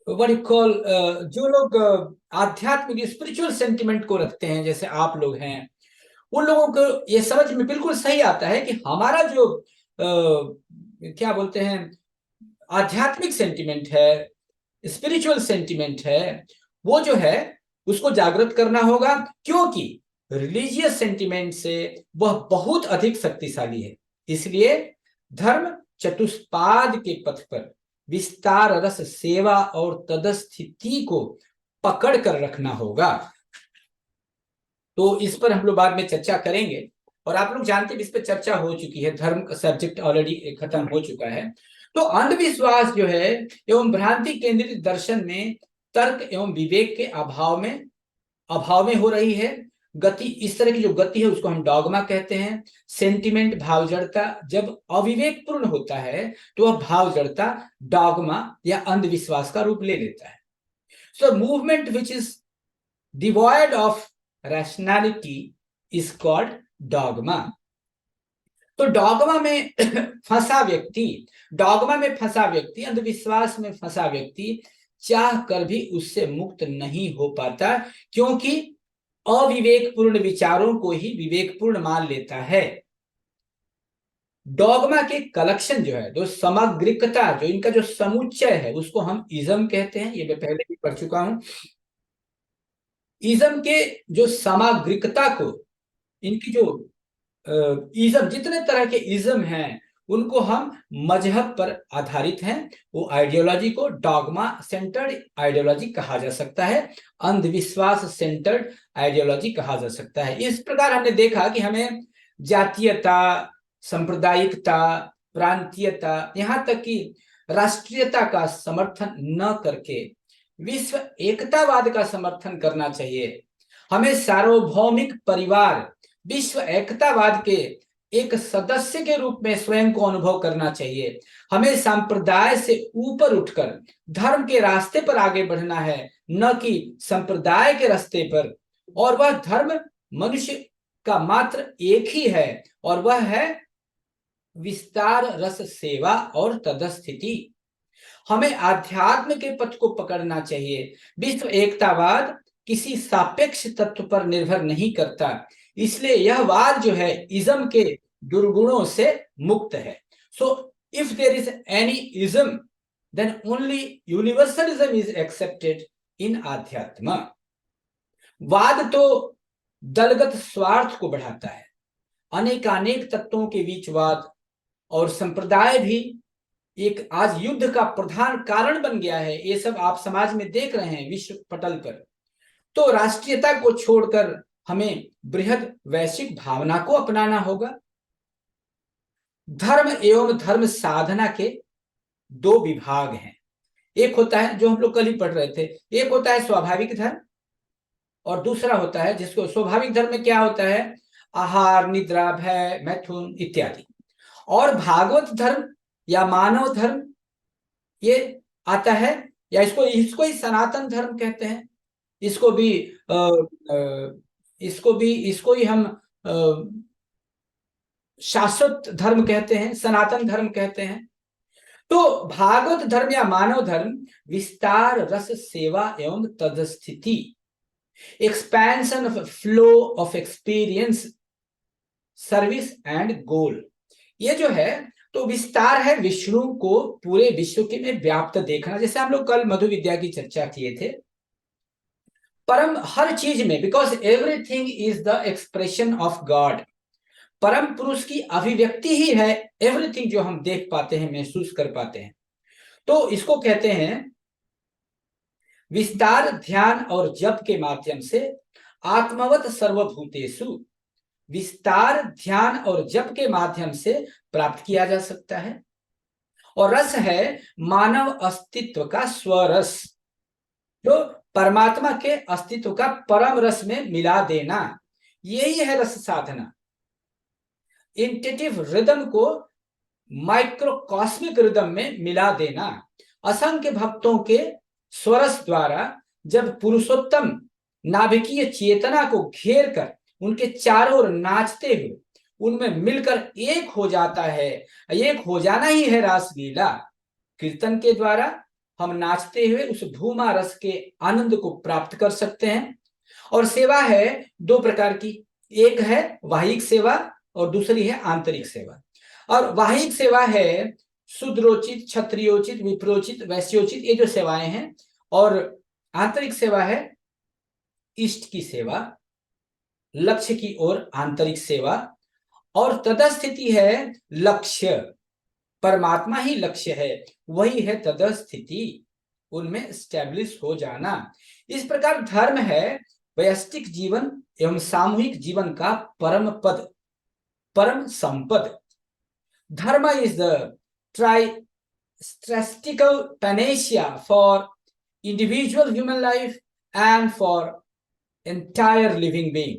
जो लोग आध्यात्मिक स्पिरिचुअल सेंटिमेंट को रखते हैं, जैसे आप लोग हैं, उन लोगों को ये समझ में बिल्कुल सही आता है कि हमारा जो क्या बोलते हैं आध्यात्मिक सेंटिमेंट है, स्पिरिचुअल सेंटिमेंट है, वो जो है उसको जागृत करना होगा, क्योंकि रिलीजियस सेंटिमेंट से वह बहुत अधिक शक्तिशाली है। इसलिए धर्म चतुष्पाद के पथ पर विस्तार रस सेवा और तदस्थिति को पकड़ कर रखना होगा। तो इस पर हम लोग बाद में चर्चा करेंगे, और आप लोग जानते हैं इस पर चर्चा हो चुकी है, धर्म का सब्जेक्ट ऑलरेडी खत्म हो चुका है। तो अंधविश्वास जो है एवं भ्रांति केंद्रित दर्शन में तर्क एवं विवेक के अभाव में हो रही है गति। इस तरह की जो गति है उसको हम डॉगमा कहते हैं। सेंटिमेंट भाव जड़ता जब अविवेक पूर्ण होता है तो वह भाव जड़ता डॉगमा या अंधविश्वास का रूप ले लेता है। So movement which is devoid of rationality is called dogma. तो डॉगमा में फंसा व्यक्ति, अंधविश्वास में फंसा व्यक्ति चाह कर भी उससे मुक्त नहीं हो पाता, क्योंकि अविवेकपूर्ण विचारों को ही विवेकपूर्ण मान लेता है। डॉगमा के कलेक्शन जो है, जो समग्रिकता, जो इनका जो समुच्चय है, उसको हम इज्म कहते हैं। ये मैं पहले भी पढ़ चुका हूं। इज्म के जो समग्रिकता को, इनकी जो इज्म, जितने तरह के इज्म हैं उनको हम मजहब पर आधारित हैं, वो आइडियोलॉजी को डॉगमा सेंटर्ड आइडियोलॉजी कहा जा सकता है, अंधविश्वास सेंटर्ड आइडियोलॉजी कहा जा सकता है। इस प्रकार हमने देखा कि हमें जातीयता, सांप्रदायिकता, प्रांतीयता, यहां तक कि राष्ट्रीयता का समर्थन न करके विश्व एकतावाद का समर्थन करना चाहिए। हमें सार्वभौमिक परिवार, विश्व एकतावाद के एक सदस्य के रूप में स्वयं को अनुभव करना चाहिए। हमें संप्रदाय से ऊपर उठकर धर्म के रास्ते पर आगे बढ़ना है, न कि संप्रदाय के रास्ते पर। और वह धर्म मनुष्य का मात्र एक ही है, और वह है विस्तार रस सेवा और तदस्थिति। हमें आध्यात्म के पथ को पकड़ना चाहिए। विश्व एकतावाद किसी सापेक्ष तत्व पर निर्भर नहीं करता, इसलिए यह वाद जो है इज्म के दुर्गुणों से मुक्त है। So if there is any ism, then only universalism is accepted in आध्यात्म। वाद तो दलगत स्वार्थ को बढ़ाता है, अनेकानेक तत्वों के बीच वाद और संप्रदाय भी एक आज युद्ध का प्रधान कारण बन गया है। ये सब आप समाज में देख रहे हैं विश्व पटल पर। तो राष्ट्रीयता को छोड़कर हमें बृहद वैश्विक भावना को अपनाना होगा। धर्म एवं धर्म साधना के दो विभाग हैं। एक होता है जो हम लोग कल ही पढ़ रहे थे, एक होता है स्वाभाविक धर्म, और दूसरा होता है जिसको स्वाभाविक धर्म में क्या होता है, आहार, निद्रा, भय, मैथुन इत्यादि। और भागवत धर्म या मानव धर्म ये आता है, या इसको ही सनातन धर्म कहते हैं। इसको ही हम शाश्वत धर्म कहते हैं, सनातन धर्म कहते हैं। तो भागवत धर्म या मानव धर्म विस्तार रस सेवा एवं तदस्थिति, expansion of flow of experience, service and goal. ये जो है तो विस्तार है विष्णु को पूरे विश्व के में व्याप्त देखना, जैसे हम लोग कल मधु विद्या की चर्चा किए थे। परम हर चीज में, because everything is the expression of God, परम पुरुष की अभिव्यक्ति ही है एवरीथिंग जो हम देख पाते हैं, महसूस कर पाते हैं। तो इसको कहते हैं विस्तार ध्यान और जप के माध्यम से आत्मवत सर्वभूतेषु विस्तार, ध्यान और जप के माध्यम से प्राप्त किया जा सकता है। और रस है मानव अस्तित्व का स्वरस, जो परमात्मा के अस्तित्व का परम रस में मिला देना, यही है रस साधना। इंटेटिव रिदम को माइक्रोकॉस्मिक रिदम में मिला देना। असंख्य भक्तों के स्वरस द्वारा जब पुरुषोत्तम नाभिकीय चेतना को घेर कर उनके चारों ओर नाचते हुए उनमें मिलकर एक हो जाता है, एक हो जाना ही है रासलीला। कीर्तन के द्वारा हम नाचते हुए उस धूमा रस के आनंद को प्राप्त कर सकते हैं। और सेवा है दो प्रकार की, एक है वाहिक सेवा और दूसरी है आंतरिक सेवा। और वाहिक सेवा है शूद्रोचित, क्षत्रियोचित, विप्रोचित, वैश्योचित, ये जो सेवाएं हैं। और आंतरिक सेवा है इष्ट की सेवा, लक्ष्य की ओर आंतरिक सेवा। और तदस्थिति है लक्ष्य, परमात्मा ही लक्ष्य है, वही है तदस्थिति, उनमें स्टैब्लिश हो जाना। इस प्रकार धर्म है वैयक्तिक जीवन एवं सामूहिक जीवन का परम पद, परम संपद। धर्म is the statistical panacea for individual human life and for entire living being।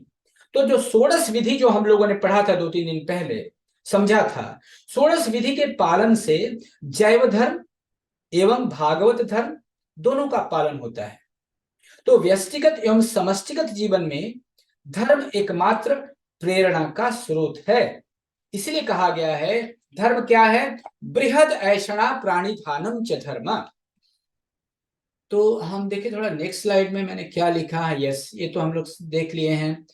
तो जो षोडश विधि जो हम लोगों ने पढ़ा था 2-3 दिन पहले, समझा था, षोडश विधि के पालन से जैव धर्म एवं भागवत धर्म दोनों का पालन होता है। तो व्यष्टिगत एवं समष्टिगत जीवन में धर्म एकमात्र प्रेरणा का स्रोत है। इसलिए कहा गया है धर्म क्या है, बृहद ऐषणा प्राणिधानम च धर्म। तो हम देखें थोड़ा नेक्स्ट स्लाइड में मैंने क्या लिखा है। यस, ये तो हम लोग देख लिए हैं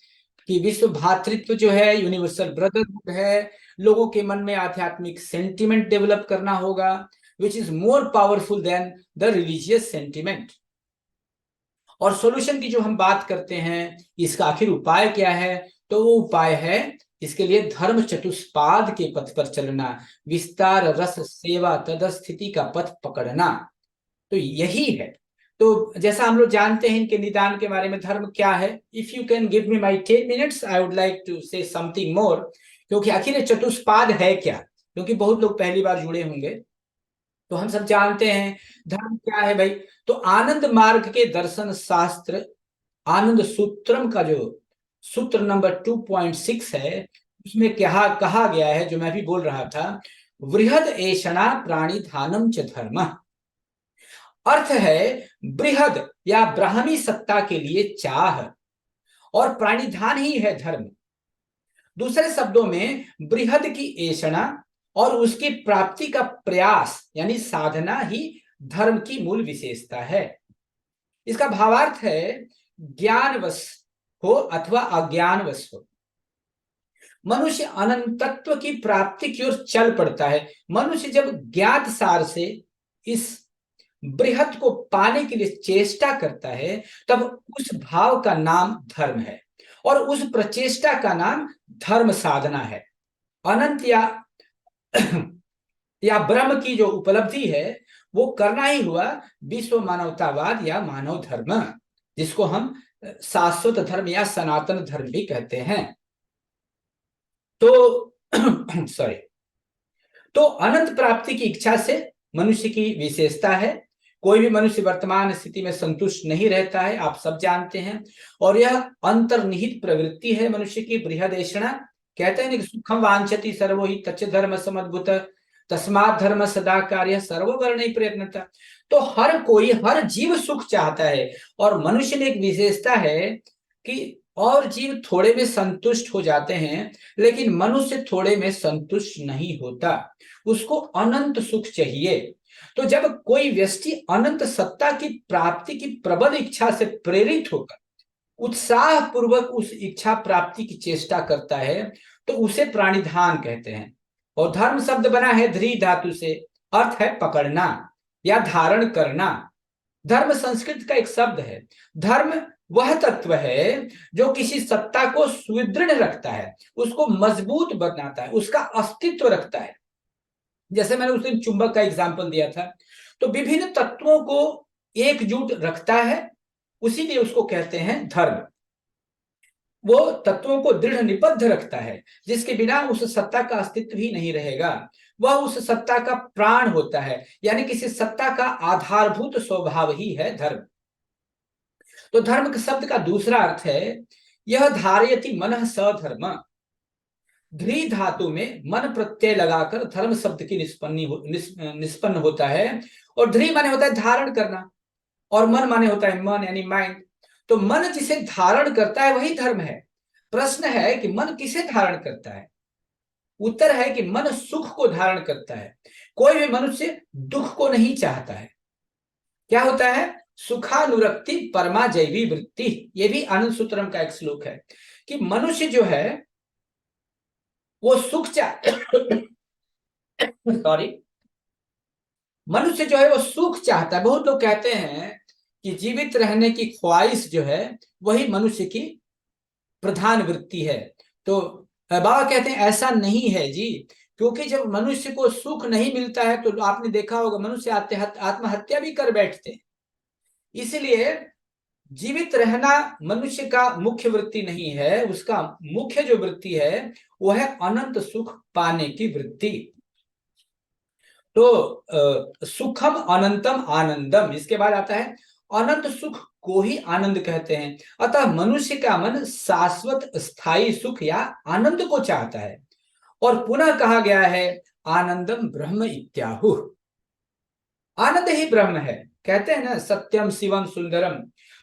कि विश्व भातृत्व जो है, यूनिवर्सल ब्रदरहुड है, लोगों के मन में आध्यात्मिक सेंटिमेंट डेवलप करना होगा, which is more powerful than the religious sentiment. और सॉल्यूशन की जो हम बात करते हैं, इसका आखिर उपाय क्या है, तो वो उपाय है इसके लिए धर्म चतुष्पाद के पथ पर चलना, विस्तार, रस, सेवा, तदस्थिति का पथ पकड़ना। तो यही है। तो जैसा हम लोग जानते हैं इनके निदान के बारे में, धर्म क्या है। If you can give me my 10 minutes I would like to say something more, क्योंकि आखिर चतुष्पाद है क्या, क्योंकि बहुत लोग पहली बार जुड़े होंगे। तो हम सब जानते हैं धर्म क्या है भाई। तो आनंद मार्ग के दर्शन शास्त्र आनंद सूत्रम का जो सूत्र नंबर 2.6 है, उसमें क्या कहा गया है, जो मैं भी बोल रहा था, वृहद ऐषणा प्राणिधानम च धर्म। अर्थ है बृहद या ब्राह्मी सत्ता के लिए चाह, और प्राणिधान ही है धर्म। दूसरे शब्दों में बृहद की ऐषणा और उसकी प्राप्ति का प्रयास यानी साधना ही धर्म की मूल विशेषता है। इसका भावार्थ है ज्ञानवश हो अथवा अज्ञानवश हो, मनुष्य अनंतत्व की प्राप्ति की ओर चल पड़ता है। मनुष्य जब ज्ञात सार से इस बृहत को पाने के लिए चेष्टा करता है, तब उस भाव का नाम धर्म है, और उस प्रचेष्टा का नाम धर्म साधना है। अनंत या ब्रह्म की जो उपलब्धि है, वो करना ही हुआ विश्व मानवतावाद या मानव धर्म, जिसको हम शाश्वत धर्म या सनातन धर्म भी कहते हैं। तो सॉरी, तो अनंत प्राप्ति की इच्छा से मनुष्य की विशेषता है। कोई भी मनुष्य वर्तमान स्थिति में संतुष्ट नहीं रहता है, आप सब जानते हैं, और यह अंतर्निहित प्रवृत्ति है मनुष्य की, बृहदेषणा। कहते हैं कि सुखम वांछति सर्वो हि तच्च धर्म समद्भुत तस्मात् धर्म सदा कार्य सर्ववर्ण प्रयत्नता। तो हर कोई, हर जीव सुख चाहता है, और मनुष्य में एक विशेषता है कि और जीव थोड़े में संतुष्ट हो जाते हैं, लेकिन मनुष्य थोड़े में संतुष्ट नहीं होता, उसको अनंत सुख चाहिए। तो जब कोई व्यक्ति अनंत सत्ता की प्राप्ति की प्रबल इच्छा से प्रेरित होकर उत्साह पूर्वक उस इच्छा प्राप्ति की चेष्टा करता है, तो उसे प्राणिधान कहते हैं। और धर्म शब्द बना है ध्री धातु से, अर्थ है पकड़ना या धारण करना। धर्म संस्कृत का एक शब्द है। धर्म वह तत्व है जो किसी सत्ता को सुदृढ़ रखता है, उसको मजबूत बनाता है, उसका अस्तित्व रखता है। जैसे मैंने उस दिन चुंबक का एग्जाम्पल दिया था, तो विभिन्न तत्वों को एकजुट रखता है, उसी लिए उसको कहते हैं धर्म। वो तत्वों को दृढ़ निबद्ध रखता है, जिसके बिना उस सत्ता का अस्तित्व ही नहीं रहेगा। वह उस सत्ता का प्राण होता है, यानी किसी सत्ता का आधारभूत स्वभाव ही है धर्म। तो धर्म शब्द का दूसरा अर्थ है, यह धारयति मनः सधर्म। ध्री धातु में मन प्रत्यय लगाकर धर्म शब्द की निष्पन्न होता है। और ध्री माने होता है धारण करना, और मन माने होता है मन यानी माइंड। तो मन जिसे धारण करता है वही धर्म है। प्रश्न है कि मन किसे धारण करता है? उत्तर है कि मन सुख को धारण करता है। कोई भी मनुष्य दुख को नहीं चाहता है। क्या होता है? सुखानुरक्ति परमा जैवी वृत्ति। ये भी आनंद सूत्रम का एक श्लोक है कि मनुष्य जो है वो सुख सॉरी, मनुष्य जो है वो सुख चाहता है। बहुत लोग कहते हैं कि जीवित रहने की ख्वाहिश जो है वही मनुष्य की प्रधान वृत्ति है। तो बाबा कहते हैं ऐसा नहीं है जी, क्योंकि जब मनुष्य को सुख नहीं मिलता है तो आपने देखा होगा मनुष्य आत्महत्या भी कर बैठते हैं। इसलिए जीवित रहना मनुष्य का मुख्य वृत्ति नहीं है। उसका मुख्य जो वृत्ति है वो है अनंत सुख पाने की वृत्ति। तो सुखम अनंतम आनंदम, इसके बाद आता है अनंत सुख को ही आनंद कहते हैं। अतः मनुष्य का मन शाश्वत स्थायी सुख या आनंद को चाहता है। और पुनः कहा गया है आनंदम ब्रह्म इत्याहु। आनंद ही ब्रह्म है। कहते हैं ना सत्यम शिवम सुंदरम।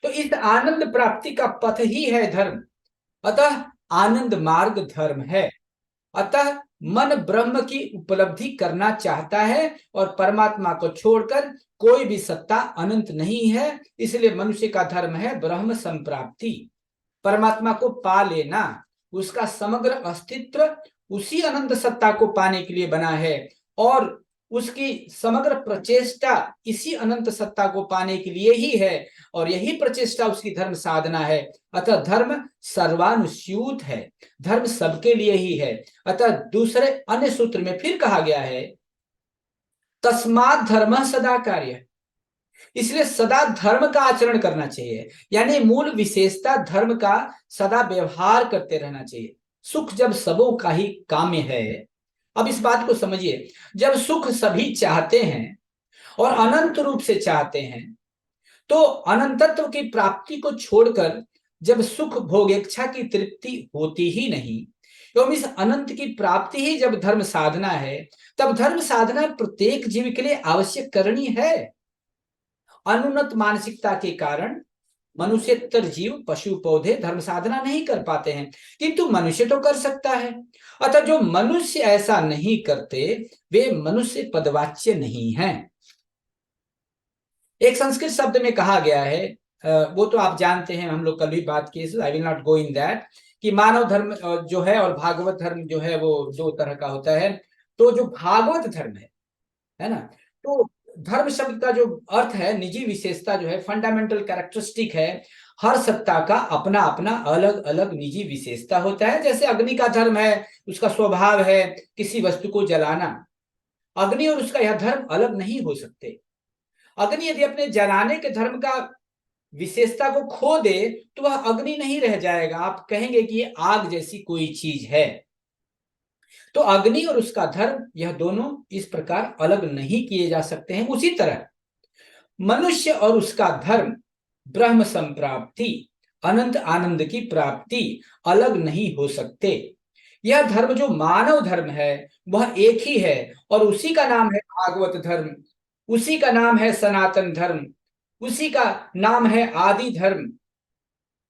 तो इस आनंद प्राप्ति का पथ ही है धर्म। अतः आनंद मार्ग धर्म है। अतः मन ब्रह्म की उपलब्धि करना चाहता है और परमात्मा को छोड़कर कोई भी सत्ता अनंत नहीं है। इसलिए मनुष्य का धर्म है ब्रह्म संप्राप्ति, परमात्मा को पा लेना। उसका समग्र अस्तित्व उसी अनंत सत्ता को पाने के लिए बना है और उसकी समग्र प्रचेष्टा इसी अनंत सत्ता को पाने के लिए ही है और यही प्रचेष्टा उसकी धर्म साधना है। अतः धर्म सर्वानुस्यूत है, धर्म सबके लिए ही है। अतः दूसरे अन्य सूत्र में फिर कहा गया है तस्मात् धर्म सदा कार्य। इसलिए सदा धर्म का आचरण करना चाहिए, यानी मूल विशेषता धर्म का सदा व्यवहार करते रहना चाहिए। सुख जब सबों का ही काम्य है। अब इस बात को समझिए, जब सुख सभी चाहते हैं और अनंत रूप से चाहते हैं तो अनंतत्व की प्राप्ति को छोड़कर जब सुख भोगेच्छा की तृप्ति होती ही नहीं, एवं इस अनंत की प्राप्ति ही जब धर्म साधना है, तब धर्म साधना प्रत्येक जीव के लिए आवश्यक करनी है। अनुन्नत मानसिकता के कारण मनुष्यतर जीव पशु पौधे धर्म साधना नहीं कर पाते हैं, किंतु मनुष्य तो कर सकता है। अतः जो मनुष्य ऐसा नहीं करते वे मनुष्य पदवाच्य नहीं हैं। एक संस्कृत शब्द में कहा गया है, वो तो आप जानते हैं, हम लोग कल भी बात की, I will not go in that, कि मानव धर्म जो है और भागवत धर्म जो है वो दो तरह का होता है। तो जो भागवत धर्म है ना, तो धर्म शब्द का जो अर्थ है निजी विशेषता जो है, फंडामेंटल कैरेक्टरिस्टिक है। हर सत्ता का अपना अपना अलग अलग निजी विशेषता होता है। जैसे अग्नि का धर्म है, उसका स्वभाव है किसी वस्तु को जलाना। अग्नि और उसका यह धर्म अलग नहीं हो सकते। अग्नि यदि अपने जलाने के धर्म का विशेषता को खो दे तो वह अग्नि नहीं रह जाएगा, आप कहेंगे कि ये आग जैसी कोई चीज है। तो अग्नि और उसका धर्म यह दोनों इस प्रकार अलग नहीं किए जा सकते हैं। उसी तरह मनुष्य और उसका धर्म ब्रह्म संप्राप्ति अनंत आनंद की प्राप्ति अलग नहीं हो सकते। यह धर्म जो मानव धर्म है वह एक ही है और उसी का नाम है भागवत धर्म, उसी का नाम है सनातन धर्म, उसी का नाम है आदि धर्म।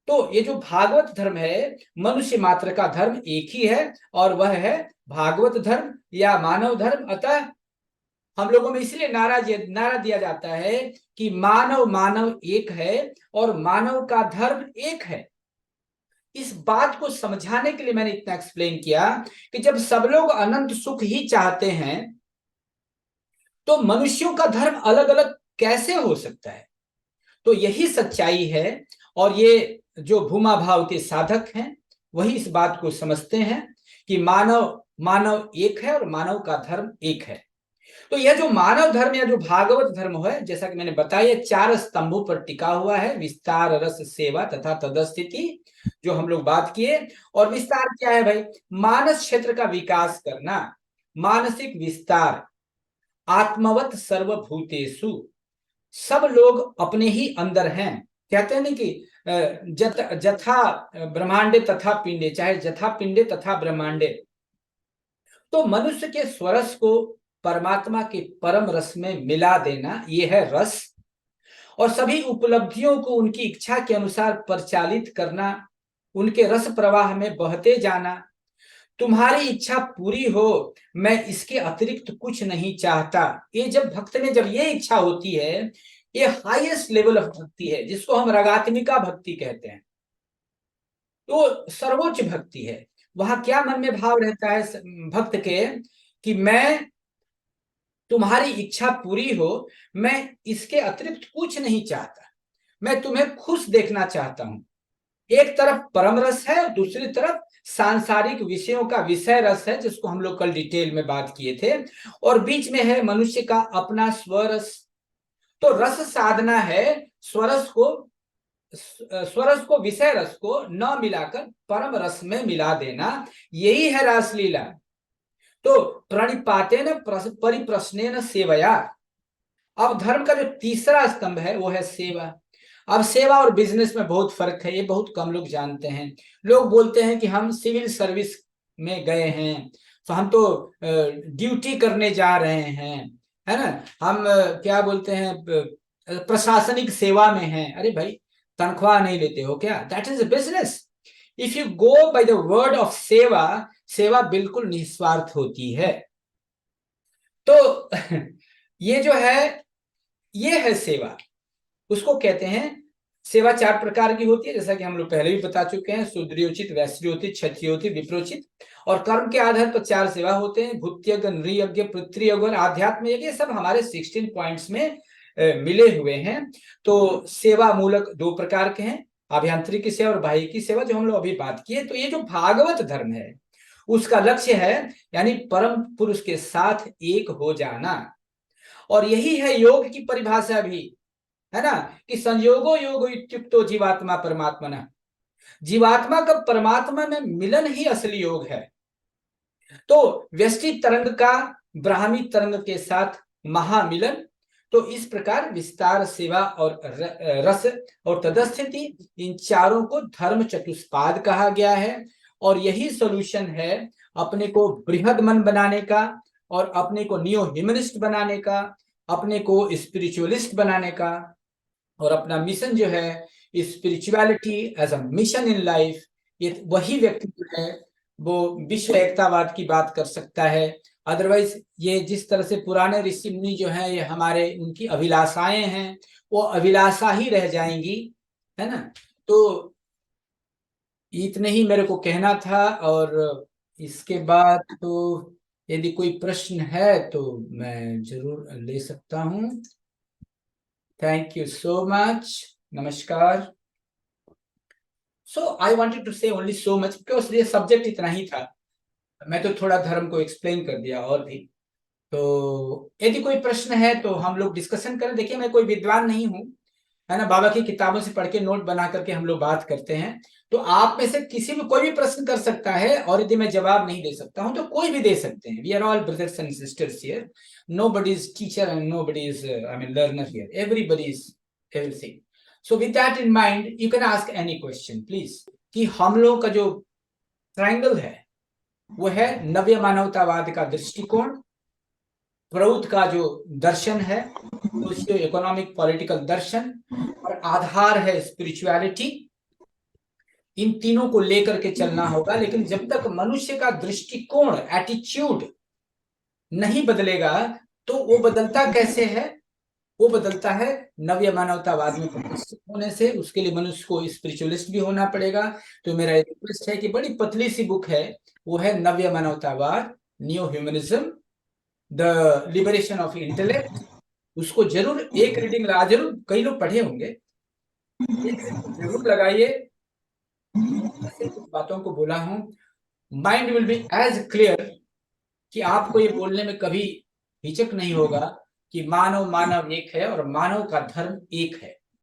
तो ये जो भागवत धर्म है मनुष्य मात्र का धर्म एक ही है और वह है भागवत धर्म या मानव धर्म। अतः हम लोगों में इसलिए नारा दिया जाता है कि मानव मानव एक है और मानव का धर्म एक है। इस बात को समझाने के लिए मैंने इतना एक्सप्लेन किया कि जब सब लोग अनंत सुख ही चाहते हैं तो मनुष्यों का धर्म अलग अलग कैसे हो सकता है। तो यही सच्चाई है और ये जो भूमा भाव के साधक हैं वही इस बात को समझते हैं कि मानव मानव एक है और मानव का धर्म एक है। तो यह जो मानव धर्म या जो भागवत धर्म है, जैसा कि मैंने बताया, 4 स्तंभों पर टिका हुआ है: विस्तार, रस, सेवा तथा तदस्थिति, जो हम लोग बात किए। और विस्तार क्या है भाई? मानस क्षेत्र का विकास करना, मानसिक विस्तार, आत्मवत सर्वभूतेषु, सब लोग अपने ही अंदर हैं। कहते हैं ना कि जथा ब्रह्मांडे तथा पिंडे, चाहे जथा पिंडे तथा ब्रह्मांडे। तो मनुष्य के स्वरस को परमात्मा के परम रस में मिला देना, यह है रस। और सभी उपलब्धियों को उनकी इच्छा के अनुसार परिचालित करना, उनके रस प्रवाह में बहते जाना। तुम्हारी इच्छा पूरी हो, मैं इसके अतिरिक्त कुछ नहीं चाहता। ये जब भक्त में जब ये इच्छा होती है, ये हाईएस्ट लेवल ऑफ भक्ति है, जिसको हम रागात्मिका भक्ति कहते हैं। तो सर्वोच्च भक्ति है। वहां क्या मन में भाव रहता है भक्त के, कि मैं, तुम्हारी इच्छा पूरी हो, मैं इसके अतिरिक्त कुछ नहीं चाहता, मैं तुम्हें खुश देखना चाहता हूं। एक तरफ परम रस है, दूसरी तरफ सांसारिक विषयों का विषय रस है, जिसको हम लोग कल डिटेल में बात किए थे। और बीच में है मनुष्य का अपना स्वरस। तो रस साधना है स्वरस को विषय रस को न मिलाकर परम रस में मिला देना, यही है रासलीला। तो प्रणिपातेन परिप्रश्नेन सेवया। अब धर्म का जो तीसरा स्तंभ है वो है सेवा। अब सेवा और बिजनेस में बहुत फर्क है, ये बहुत कम लोग जानते हैं। लोग बोलते हैं कि हम सिविल सर्विस में गए हैं, तो हम तो ड्यूटी करने जा रहे हैं, है ना, हम क्या बोलते हैं, प्रशासनिक सेवा में हैं। अरे भाई, तनख्वाह नहीं लेते हो क्या? That is business. If you go by the word of सेवा, सेवा बिल्कुल निस्वार्थ होती है। तो ये जो है, ये है सेवा। उसको कहते हैं, सेवा 4 प्रकार की होती है, जैसा कि हम लोग पहले भी बता चुके हैं: शूद्रोचित, वैश्योचित, क्षत्रियोचित, विप्रोचित। और कर्म के आधार पर 4 सेवा होते हैं: भूत्यज्ञ, नृयज्ञ, पितृयज्ञ और आध्यात्म यज्ञ। सब हमारे 16 पॉइंट्स में मिले हुए हैं। तो सेवा मूलक 2 प्रकार के हैं: आभ्यंतरिक सेवा और बाह्य की सेवा, जो हम लोग अभी बात किए। तो ये जो भागवत धर्म है, उसका लक्ष्य है यानी परम पुरुष के साथ एक हो जाना। और यही है योग की परिभाषा भी, है ना, कि संयोगो योग इत्युक्तो जीवात्मा परमात्मना। जीवात्मा का परमात्मा में मिलन ही असली योग है। तो व्यष्टि तरंग का ब्राह्मी तरंग के साथ महामिलन। तो इस प्रकार विस्तार, सेवा और रस और तदस्थिति, इन चारों को धर्म चतुष्पाद कहा गया है। और यही सोल्यूशन है अपने को बृहद मन बनाने का, और अपने को नियो ह्यूमनिस्ट बनाने का, अपने को स्पिरिचुअलिस्ट बनाने का। और अपना मिशन जो है, spirituality as a mission in life, ये वही व्यक्ति जो है वो विश्व एकतावाद की बात कर सकता है। अदरवाइज ये जिस तरह से पुराने ऋषि मुनि जो हैं, ये हमारे उनकी अभिलाषाएं हैं, वो अभिलाषा ही रह जाएंगी, है ना। तो इतने ही मेरे को कहना था। और इसके बाद तो यदि कोई प्रश्न है तो मैं जरूर ले सकता हूँ। Thank you so much. नमस्कार। सो आई वांटेड टू से ओनली सो मच, बिकॉज ये सब्जेक्ट इतना ही था। मैं तो थोड़ा धर्म को एक्सप्लेन कर दिया और भी। तो यदि कोई प्रश्न है तो हम लोग डिस्कशन करें। देखिए, मैं कोई विद्वान नहीं हूँ, है ना, बाबा की किताबों से पढ़ के नोट बना करके हम लोग बात करते हैं। तो आप में से किसी भी कोई भी प्रश्न कर सकता है, और यदि मैं जवाब नहीं दे सकता हूं तो कोई भी दे सकते हैं। We are all brothers and sisters here. Nobody is teacher and nobody is I mean learner here. Everybody is everything. So with that in mind you can ask any question please. कि हम लोग का जो ट्रायंगल है वो है नव्य मानवतावाद का दृष्टिकोण, प्रौद्ध का जो दर्शन है, सोशियो इकोनॉमिक पॉलिटिकल दर्शन, और आधार है स्पिरिचुअलिटी। इन तीनों को लेकर के चलना होगा। लेकिन जब तक मनुष्य का दृष्टिकोण, एटीट्यूड नहीं बदलेगा, तो वो बदलता कैसे है? वो बदलता है नव्य मानवतावाद में प्रतिष्ठित होने से। उसके लिए मनुष्य को स्पिरिचुअलिस्ट भी होना पड़ेगा। तो मेरा रिक्वेस्ट है कि बड़ी पतली सी बुक है, वो है नव्य मानवतावाद, new humanism, the liberation of intellect. उसको जरूर एक रीडिंग जरूर, कई लोग पढ़े होंगे, एक जरूर लगाइए। ऐसे कुछ बातों को बोला हूं, mind will be as clear कि आपको ये बोलने में कभी हिचक नहीं होगा कि मानव मानव एक है और मानव का धर्म एक है।